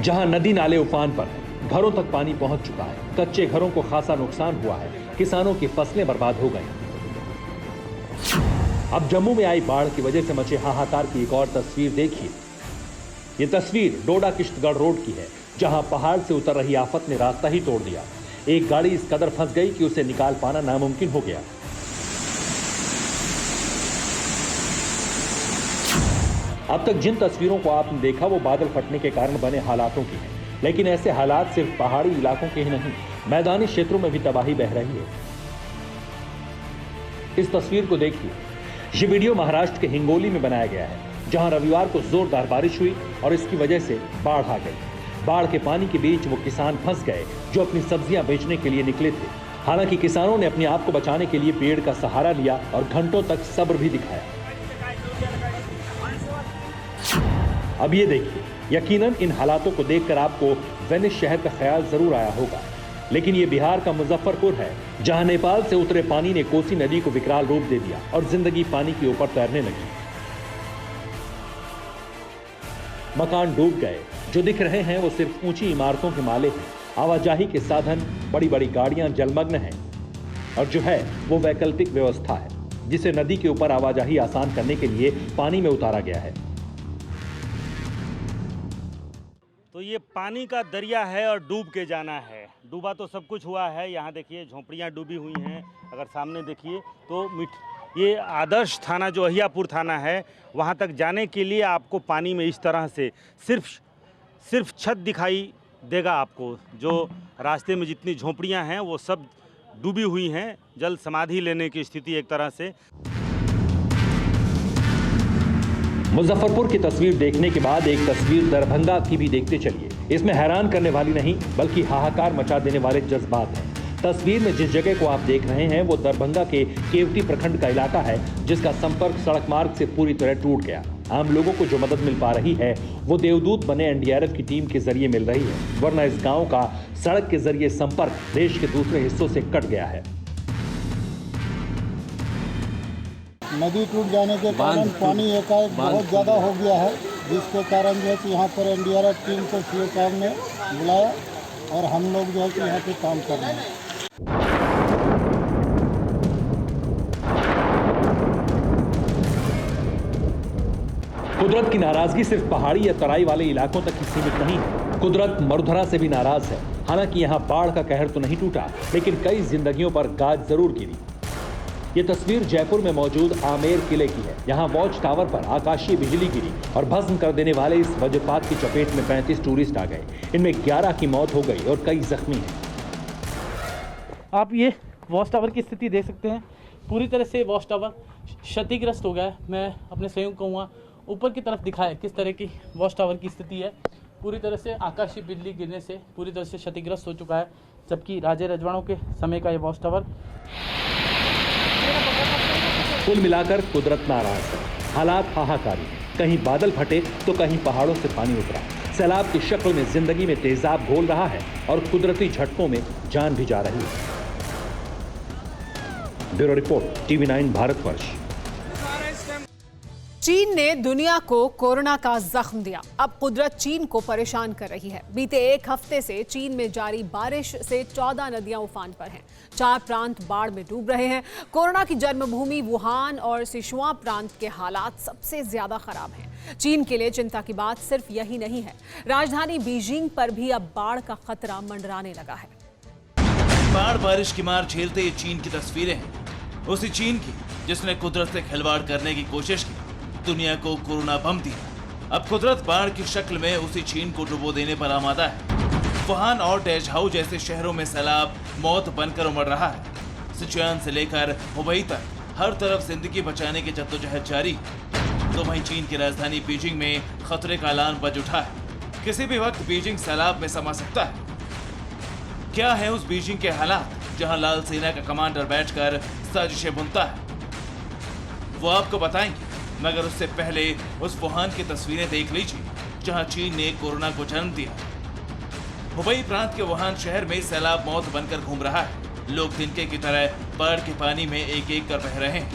जहाँ नदी नाले उफान पर है, घरों तक पानी पहुंच चुका है, कच्चे घरों को खासा नुकसान हुआ है, किसानों की फसलें बर्बाद हो गई। अब जम्मू में आई बाढ़ की वजह से मचे हाहाकार की एक और तस्वीर देखिए। ये तस्वीर डोडा किश्तगढ़ रोड की है, जहां पहाड़ से उतर रही आफत ने रास्ता ही तोड़ दिया। एक गाड़ी इस कदर फंस गई कि उसे निकाल पाना नामुमकिन हो गया। अब तक जिन तस्वीरों को आपने देखा वो बादल फटने के कारण बने हालातों की है, लेकिन ऐसे हालात सिर्फ पहाड़ी इलाकों के ही नहीं, मैदानी क्षेत्रों में भी तबाही बह रही है। इस तस्वीर को देखिए, ये वीडियो महाराष्ट्र के हिंगोली में बनाया गया है, जहां रविवार को जोरदार बारिश हुई और इसकी वजह से बाढ़ आ गई। बाढ़ के पानी के बीच वो किसान फंस गए जो अपनी सब्जियां बेचने के लिए निकले थे। हालांकि किसानों ने अपने आप को बचाने के लिए पेड़ का सहारा लिया और घंटों तक सब्र भी दिखाया। अब ये देखिए, यकीनन इन हालातों को देखकर आपको वेनिस शहर का ख्याल जरूर आया होगा, लेकिन ये बिहार का मुजफ्फरपुर है, जहां नेपाल से उतरे पानी ने कोसी नदी को विकराल रूप दे दिया और जिंदगी पानी के ऊपर तैरने लगी। मकान डूब गए, जो दिख रहे हैं वो सिर्फ ऊंची इमारतों के माले हैं। आवाजाही के साधन, बड़ी बड़ी गाड़ियां जलमग्न हैं और जो है वो वैकल्पिक व्यवस्था है, जिसे नदी के ऊपर आवाजाही आसान करने के लिए पानी में उतारा गया है।
तो ये पानी का दरिया है और डूब के जाना है। डूबा तो सब कुछ हुआ है। यहाँ देखिए झोंपड़ियाँ डूबी हुई हैं। अगर सामने देखिए तो ये आदर्श थाना जो अहियापुर थाना है, वहाँ तक जाने के लिए आपको पानी में इस तरह से सिर्फ छत दिखाई देगा आपको। जो रास्ते में जितनी झोंपड़ियाँ हैं वो सब डूबी हुई हैं। जल समाधि लेने की स्थिति एक तरह से।
मुजफ्फरपुर की तस्वीर देखने के बाद एक तस्वीर दरभंगा की भी देखते चलिए। इसमें हैरान करने वाली नहीं बल्कि हाहाकार मचा देने वाले जज्बात हैं। तस्वीर में जिस जगह को आप देख रहे हैं वो दरभंगा के केवटी प्रखंड का इलाका है, जिसका संपर्क सड़क मार्ग से पूरी तरह टूट गया। आम लोगों को जो मदद मिल पा रही है वो देवदूत बने एनडीआरएफ की टीम के जरिए मिल रही है, वरना इस गाँव का सड़क के जरिए संपर्क देश के दूसरे हिस्सों से कट गया है।
नदी टूट जाने के कारण पानी एकाएक बहुत ज़्यादा हो गया है, जिसके कारण जो है कि यहाँ पर एनडीआरएफ टीम को सीओ साहब ने बुलाया और हम लोग जो है कि यहाँ पे काम कर रहे हैं।
कुदरत की नाराजगी सिर्फ पहाड़ी या तराई वाले इलाकों तक ही सीमित नहीं है। कुदरत मरुधरा से भी नाराज है। हालांकि यहाँ बाढ़ का कहर तो नहीं टूटा, लेकिन कई जिंदगियों पर गाज जरूर गिरी। ये तस्वीर जयपुर में मौजूद आमेर किले की है। यहाँ वॉच टावर पर आकाशीय बिजली गिरी और भस्म कर देने वाले इस वज्रपात की चपेट में 35 टूरिस्ट आ गए। इनमें 11 की मौत हो गई और कई जख्मी हैं।
आप ये वॉच टावर की स्थिति देख सकते हैं। पूरी तरह से वॉच टावर
क्षतिग्रस्त हो गया है। मैं अपने सहयोग को वहाँ ऊपर की तरफ दिखाया किस तरह की वॉच टावर की स्थिति है। पूरी तरह से आकाशीय बिजली गिरने से पूरी तरह से क्षतिग्रस्त हो चुका है, जबकि राजे रजवाड़ों के समय का ये वॉच टावर।
कुल मिलाकर कुदरत नाराज है, हालात हाहाकारी। कहीं बादल फटे तो कहीं पहाड़ों से पानी उतरा। सैलाब की शक्ल में जिंदगी में तेजाब घोल रहा है और कुदरती झटकों में जान भी जा रही है। Bureau report, TV9 Bharatvarsh.
चीन ने दुनिया को कोरोना का जख्म दिया। अब कुदरत चीन को परेशान कर रही है। बीते एक हफ्ते से चीन में जारी बारिश से 14 नदियां उफान पर हैं। 4 प्रांत बाढ़ में डूब रहे हैं। कोरोना की जन्मभूमि वुहान और सिचुआन प्रांत के हालात सबसे ज्यादा खराब हैं। चीन के लिए चिंता की बात सिर्फ यही नहीं है, राजधानी बीजिंग पर भी अब बाढ़ का खतरा मंडराने लगा है।
बाढ़ बारिश की मार झेलते ये चीन की तस्वीरें हैं, उसी चीन की जिसने कुदरत से खिलवाड़ करने की कोशिश की, दुनिया को कोरोना बम दिया। अब कुदरत बाढ़ की शक्ल में उसी चीन को डुबो देने पर आमादा है। वुहान और डेझाऊ जैसे शहरों में सैलाब मौत बनकर उमड़ रहा है। सिचुआन से लेकर हुबई तक हर तरफ जिंदगी बचाने की जद्दोजहद जारी। तो वहीं चीन की राजधानी बीजिंग में खतरे का ऐलान बज उठा है। किसी भी वक्त बीजिंग सैलाब में समा सकता है। क्या है उस बीजिंग के हालात जहां लाल सेना का कमांडर बैठकर साजिशें बुनता है, वो आपको बताएंगे। मगर उससे पहले उस वुहान की तस्वीरें देख लीजिए जहां चीन ने कोरोना को जन्म दिया। हुबई प्रांत के वुहान शहर में सैलाब मौत बनकर घूम रहा है। लोग तिनके की तरह बाढ़ के पानी में एक एक कर बह रहे हैं,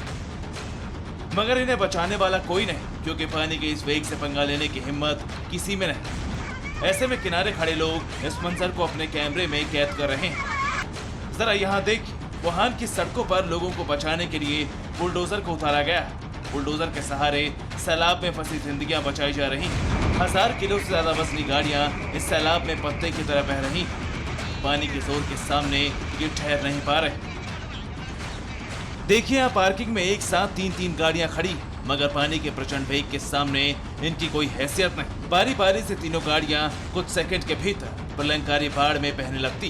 मगर इन्हें बचाने वाला कोई नहीं, क्योंकि पानी के इस वेग से पंगा लेने की हिम्मत किसी में नहीं। ऐसे में किनारे खड़े लोग इस मंजर को अपने कैमरे में कैद कर रहे हैं। जरा यहाँ देखिए, वुहान की सड़कों पर लोगों को बचाने के लिए बुलडोजर को उतारा गया। बुलडोजर के सहारे सैलाब में फंसी जिंदगियां बचाई जा रही। 1000 किलो से ज्यादा वजनी गाड़ियां इस सैलाब में पत्ते की तरह बह रही। पानी के जोर के सामने ये ठहर नहीं पा रहे। देखिए, यहाँ पार्किंग में एक साथ 3-3 गाड़ियां खड़ी, मगर पानी के प्रचंड वेग के सामने इनकी कोई हैसियत नहीं। बारी बारी से तीनों गाड़ियां कुछ सेकंड के भीतर प्रलयंकारी बाढ़ में बहने लगती।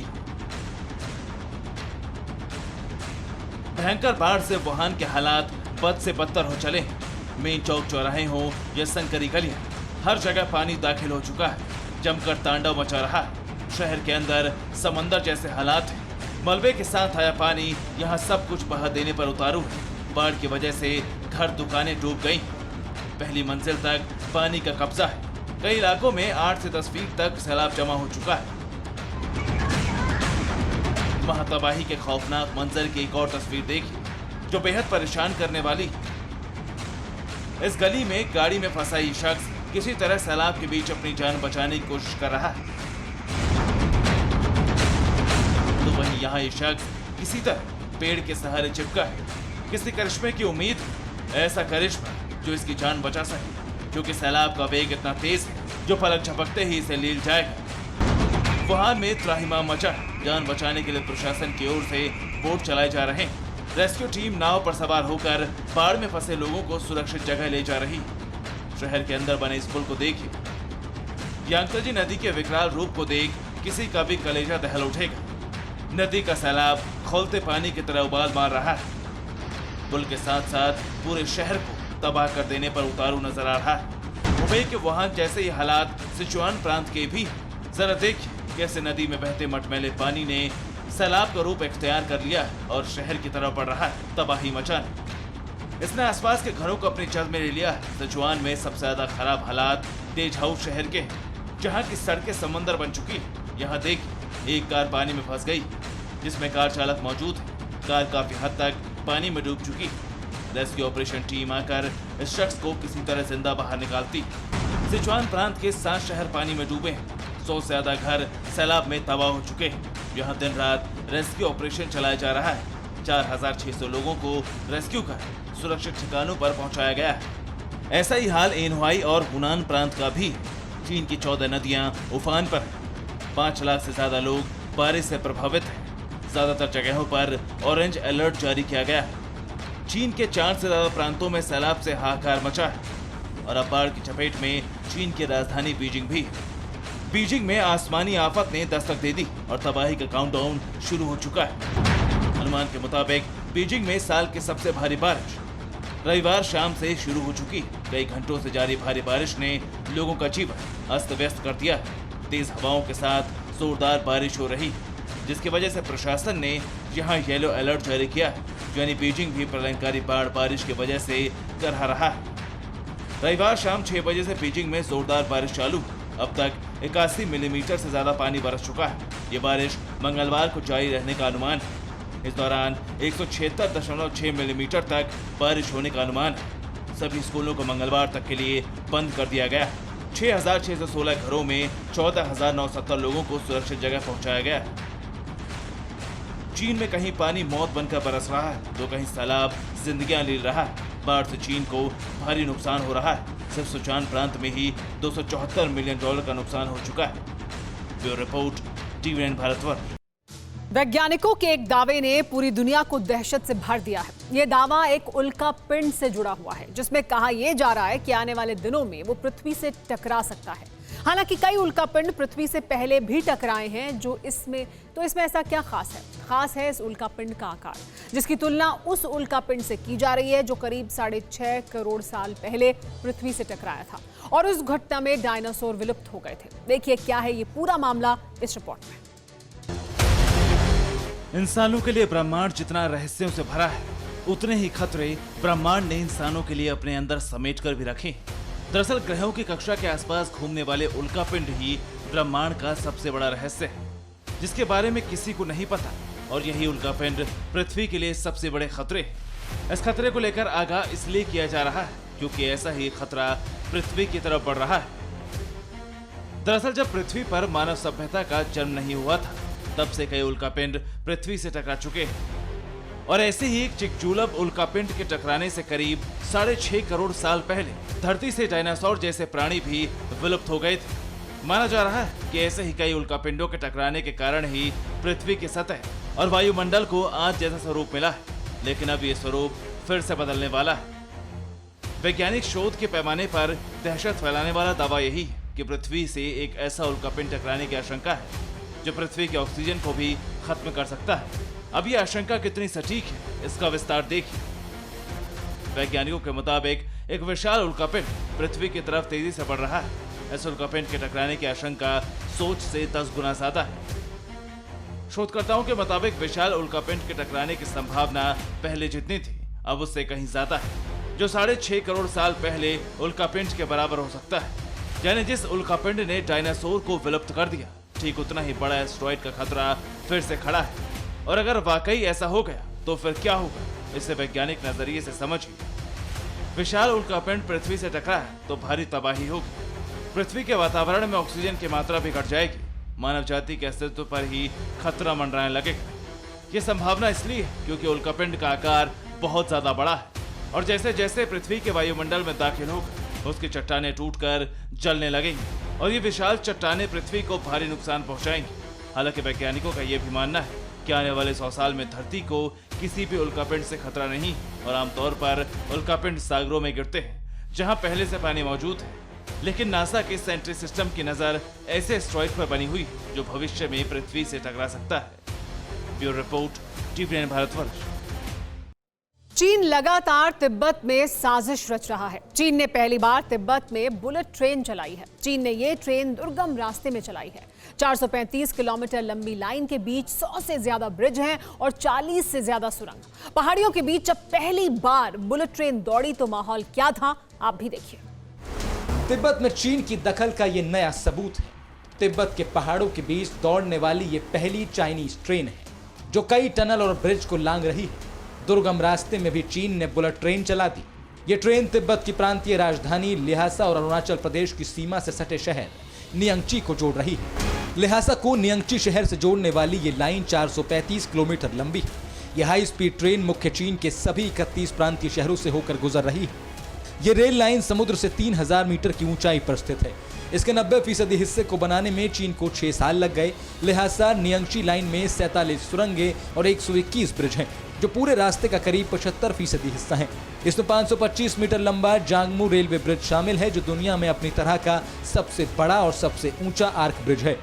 भयंकर बाढ़ से वुहान के हालात बद से बदतर हो चले। मेन चौक चौराहे हो या संकरी गलियां, हर जगह पानी दाखिल हो चुका है, जमकर तांडव मचा रहा है। शहर के अंदर समंदर जैसे हालात हैं। मलबे के साथ आया पानी यहाँ सब कुछ बहा देने पर उतारू है। बाढ़ की वजह से घर दुकानें डूब गईं। पहली मंजिल तक पानी का कब्जा है। कई इलाकों में 8 से 10 फीट तक सैलाब जमा हो चुका है। महातबाही के खौफनाक मंजर की एक और तस्वीर देखिए, जो बेहद परेशान करने वाली। इस गली में गाड़ी में फंसा ये शख्स किसी तरह सैलाब के बीच अपनी जान बचाने की कोशिश कर रहा है। तो वहीं यहाँ ये शख्स किसी तरह पेड़ के सहारे चिपका है। किसी करिश्मे की उम्मीद, ऐसा करिश्मा जो इसकी जान बचा सके, क्योंकि सैलाब का वेग इतना तेज है जो पलक झपकते ही इसे लील जाएगा। वुहान में त्राहिमाम मचा। जान बचाने के लिए प्रशासन की ओर से बोट चलाए जा रहे हैं। रेस्क्यू टीम नाव पर सवार होकर बाढ़ में फंसे लोगों को सुरक्षित जगह ले जा रही। शहर के अंदर बने इस पुल को देखिए। यांगत्जे नदी के विकराल रूप को देख किसी का भी कलेजा दहल उठेगा। नदी का सैलाब खौलते पानी की तरह उबाल मार रहा है। पुल के साथ साथ पूरे शहर को तबाह कर देने पर उतारू नजर आ रहा है। हुबई के वुहान जैसे ही हालात सिचुआन प्रांत के भी। जरा देखिए कैसे नदी में बहते मटमैले पानी ने सैलाब का रूप इख्तियार कर लिया और शहर की तरफ बढ़ रहा है, तबाही मचाने। इसने आसपास के घरों को अपनी जद में ले लिया है। सिचुआन में सबसे ज्यादा खराब हालात डेझाऊ शहर के, जहां की सड़कें समंदर बन चुकी है। यहाँ देखिए, एक कार पानी में फंस गई, जिसमें कार चालक मौजूद है। कार काफी हद तक पानी में डूब चुकी। रेस्क्यू ऑपरेशन टीम आकर इस शख्स को किसी तरह जिंदा बाहर निकालती। सिचुआन प्रांत के 7 शहर पानी में डूबे हैं। 100 से ज्यादा घर सैलाब में तबाह हो चुके हैं। यहाँ दिन रात रेस्क्यू ऑपरेशन चलाया जा रहा है। 4600 लोगों को रेस्क्यू कर सुरक्षित ठिकानों पर पहुंचाया गया है। ऐसा ही हाल एनहुआई और हुनान प्रांत का भी। चीन की 14 नदियां उफान पर हैं। 5 लाख से ज्यादा लोग बारिश से प्रभावित हैं। ज्यादातर जगहों पर ऑरेंज अलर्ट जारी किया गया है। चीन के 4 से ज्यादा प्रांतों में सैलाब से हाहाकार मचा है और अब बाढ़ की चपेट में चीन की राजधानी बीजिंग भी है। बीजिंग में आसमानी आफत ने दस्तक दे दी और तबाही का काउंटडाउन शुरू हो चुका है। अनुमान के मुताबिक बीजिंग में साल की सबसे भारी बारिश रविवार शाम से शुरू हो चुकी कई घंटों से जारी भारी बारिश ने लोगों का जीवन अस्त व्यस्त कर दिया। तेज हवाओं के साथ जोरदार बारिश हो रही, जिसकी वजह से प्रशासन ने यहां येलो अलर्ट जारी किया, यानी बीजिंग भी प्रलयंकारी बाढ़ बारिश की वजह से करहा रहा है। रविवार शाम 6 बजे से बीजिंग में जोरदार बारिश चालू। अब तक 81 मिलीमीटर से ज्यादा पानी बरस चुका है। ये बारिश मंगलवार को जारी रहने का अनुमान है। इस दौरान 176.6 मिलीमीटर तक बारिश होने का अनुमान है। सभी स्कूलों को मंगलवार तक के लिए बंद कर दिया गया। 6,616 घरों में 14,970 लोगों को सुरक्षित जगह पहुंचाया गया। चीन में कहीं पानी मौत बनकर बरस रहा है तो कहीं सैलाब जिंदगियां ले रहा है। बाढ़ से चीन को भारी नुकसान हो रहा है। सिर्फ सिचुआन प्रांत में ही $274 मिलियन का नुकसान हो चुका है। Bureau report, TV9 Bharatvarsh.
वैज्ञानिकों के एक दावे ने पूरी दुनिया को दहशत से भर दिया है। ये दावा एक उल्का पिंड से जुड़ा हुआ है, जिसमें कहा यह जा रहा है कि आने वाले दिनों में वो पृथ्वी से टकरा सकता है। हालांकि कई उल्का पिंड पृथ्वी से पहले भी टकराए हैं। इसमें ऐसा क्या खास है? खास है इस उल्का पिंड का आकार, जिसकी तुलना उस उल्का पिंड से की जा रही है जो करीब 6.5 करोड़ साल पहले पृथ्वी से टकराया था और उस घटना में डायनासोर विलुप्त हो गए थे। देखिए क्या है ये पूरा मामला इस रिपोर्ट में।
इंसानों के लिए ब्रह्मांड जितना रहस्यों से भरा है, उतने ही खतरे ब्रह्मांड ने इंसानों के लिए अपने अंदर समेट कर भी रखे। दरअसल ग्रहों की कक्षा के आसपास घूमने वाले उल्कापिंड ही ब्रह्मांड का सबसे बड़ा रहस्य है, जिसके बारे में किसी को नहीं पता। और यही उल्कापिंड पृथ्वी के लिए सबसे बड़े खतरे हैं। इस खतरे को लेकर आगाह इसलिए किया जा रहा है क्योंकि ऐसा ही खतरा पृथ्वी की तरफ बढ़ रहा है। दरअसल जब पृथ्वी पर मानव सभ्यता का जन्म नहीं हुआ था, तब से कई उल्कापिंड पृथ्वी से टकरा चुके हैं। और ऐसे ही एक चिकजुलब उल्कापिंड के टकराने से करीब 6.5 करोड़ साल पहले धरती से डायनासोर जैसे प्राणी भी विलुप्त हो गए थे। माना जा रहा है कि ऐसे ही कई उल्कापिंडों के टकराने के कारण ही पृथ्वी की सतह और वायुमंडल को आज जैसा स्वरूप मिला है, लेकिन अब ये स्वरूप फिर से बदलने वाला है। वैज्ञानिक शोध के पैमाने पर दहशत फैलाने वाला दावा यही है कि पृथ्वी से एक ऐसा उल्कापिंड टकराने की आशंका है जो पृथ्वी के ऑक्सीजन को भी खत्म कर सकता है। अब यह आशंका कितनी सटीक है, इसका विस्तार देखिए। वैज्ञानिकों के मुताबिक एक विशाल उल्कापिंड पृथ्वी की तरफ तेजी से बढ़ रहा है। इस उल्कापिंड के टकराने की आशंका सोच से 10 गुना ज्यादा है। शोधकर्ताओं के मुताबिक विशाल उल्कापिंड के टकराने की संभावना पहले जितनी थी, अब उससे कहीं ज्यादा है, जो 6.5 करोड़ साल पहले उल्कापिंड के बराबर हो सकता है। यानी जिस उल्कापिंड ने डायनासोर को विलुप्त कर दिया, ठीक उतना ही बड़ा एस्टेरॉयड का खतरा फिर से खड़ा है। और अगर वाकई ऐसा हो गया तो फिर क्या होगा, इसे वैज्ञानिक नजरिए से समझिए। विशाल उल्कापिंड पृथ्वी से टकरा है तो भारी तबाही होगी। पृथ्वी के वातावरण में ऑक्सीजन की मात्रा भी घट जाएगी। मानव जाति के अस्तित्व पर ही खतरा मंडराने लगेगा। ये संभावना इसलिए है क्योंकि उल्कापिंड का आकार बहुत ज्यादा बड़ा है और जैसे जैसे पृथ्वी के वायुमंडल में दाखिल होगा, उसकी चट्टानें टूटकर जलने लगेंगी और ये विशाल चट्टानें पृथ्वी को भारी नुकसान पहुंचाएंगी। हालांकि वैज्ञानिकों का यह भी मानना है कि आने वाले 100 साल में धरती को किसी भी उल्कापिंड से खतरा नहीं और आमतौर पर उल्कापिंड सागरों में गिरते हैं जहां पहले से पानी मौजूद है। लेकिन नासा के सेंट्री सिस्टम की नजर ऐसे एस्टेरॉयड पर बनी हुई जो भविष्य में पृथ्वी से टकरा सकता है। Bureau report, TV9 Bharatvarsh.
चीन लगातार तिब्बत में साजिश रच रहा है। चीन ने पहली बार तिब्बत में बुलेट ट्रेन चलाई है। चीन ने ये ट्रेन दुर्गम रास्ते में चलाई है। 435 किलोमीटर लंबी लाइन के बीच 100 से ज्यादा ब्रिज हैं और 40 से ज्यादा सुरंग। पहाड़ियों के बीच जब पहली बार बुलेट ट्रेन दौड़ी तो माहौल क्या था, आप भी देखिए।
तिब्बत में चीन की दखल का ये नया सबूत है। तिब्बत के पहाड़ों के बीच दौड़ने वाली ये पहली चाइनीज ट्रेन है जो कई टनल और ब्रिज को लांग रही है। दुर्गम रास्ते में भी चीन ने बुलेट ट्रेन चला दी। ये ट्रेन तिब्बत की प्रांतीय राजधानी ल्हासा और अरुणाचल प्रदेश की सीमा से सटे शहर नियंगची को जोड़ रही है। ल्हासा को नियंगची शहर से जोड़ने वाली ये लाइन 435 किलोमीटर लंबी है। ये हाई स्पीड ट्रेन मुख्य चीन के सभी 31 प्रांतीय शहरों से होकर गुजर रही है। ये रेल लाइन समुद्र से 3000 मीटर की ऊंचाई पर स्थित है। इसके 90% हिस्से को बनाने में चीन को 6 साल लग गए। ल्हासा नियंगची लाइन में 47 सुरंगें और 121 ब्रिज हैं जो पूरे रास्ते का करीब 75% हिस्सा है। इसमें 525 मीटर लंबा जांगमू रेलवे ब्रिज शामिल है जो दुनिया में अपनी तरह का सबसे बड़ा और सबसे ऊंचा आर्क ब्रिज है।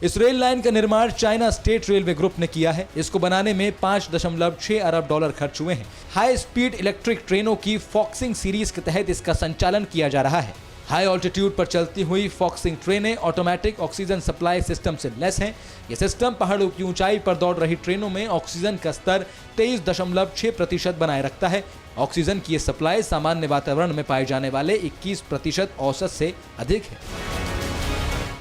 इस रेल लाइन का निर्माण चाइना स्टेट रेलवे ग्रुप ने किया है। इसको बनाने में 5.6 अरब डॉलर खर्च हुए हैं। हाई स्पीड इलेक्ट्रिक ट्रेनों की फॉक्सिंग सीरीज के तहत इसका संचालन किया जा रहा है। हाई ऑल्टीट्यूड पर चलती हुई फॉक्सिंग ट्रेनें ऑटोमेटिक ऑक्सीजन सप्लाई सिस्टम से लैस हैं। यह सिस्टम पहाड़ों की ऊंचाई पर दौड़ रही ट्रेनों में ऑक्सीजन का स्तर 23.6% बनाए रखता है। ऑक्सीजन की यह सप्लाई सामान्य वातावरण में पाए जाने वाले 21% औसत से अधिक है।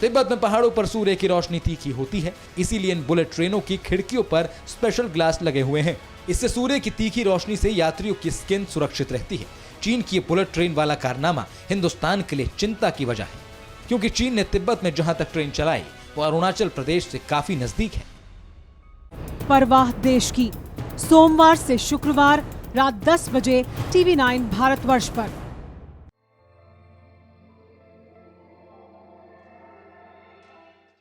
तिब्बत में पहाड़ों पर सूर्य की रोशनी तीखी होती है, इसीलिए इन बुलेट ट्रेनों की खिड़कियों पर स्पेशल ग्लास लगे हुए हैं। इससे सूर्य की तीखी रोशनी से यात्रियों की स्किन सुरक्षित रहती है। चीन की बुलेट ट्रेन वाला कारनामा हिंदुस्तान के लिए चिंता की वजह है, क्योंकि चीन ने तिब्बत में जहां तक ट्रेन चलाई वो अरुणाचल प्रदेश से काफी नजदीक है।
परवाह देश की, सोमवार से शुक्रवार रात 10 बजे TV9 भारतवर्ष पर।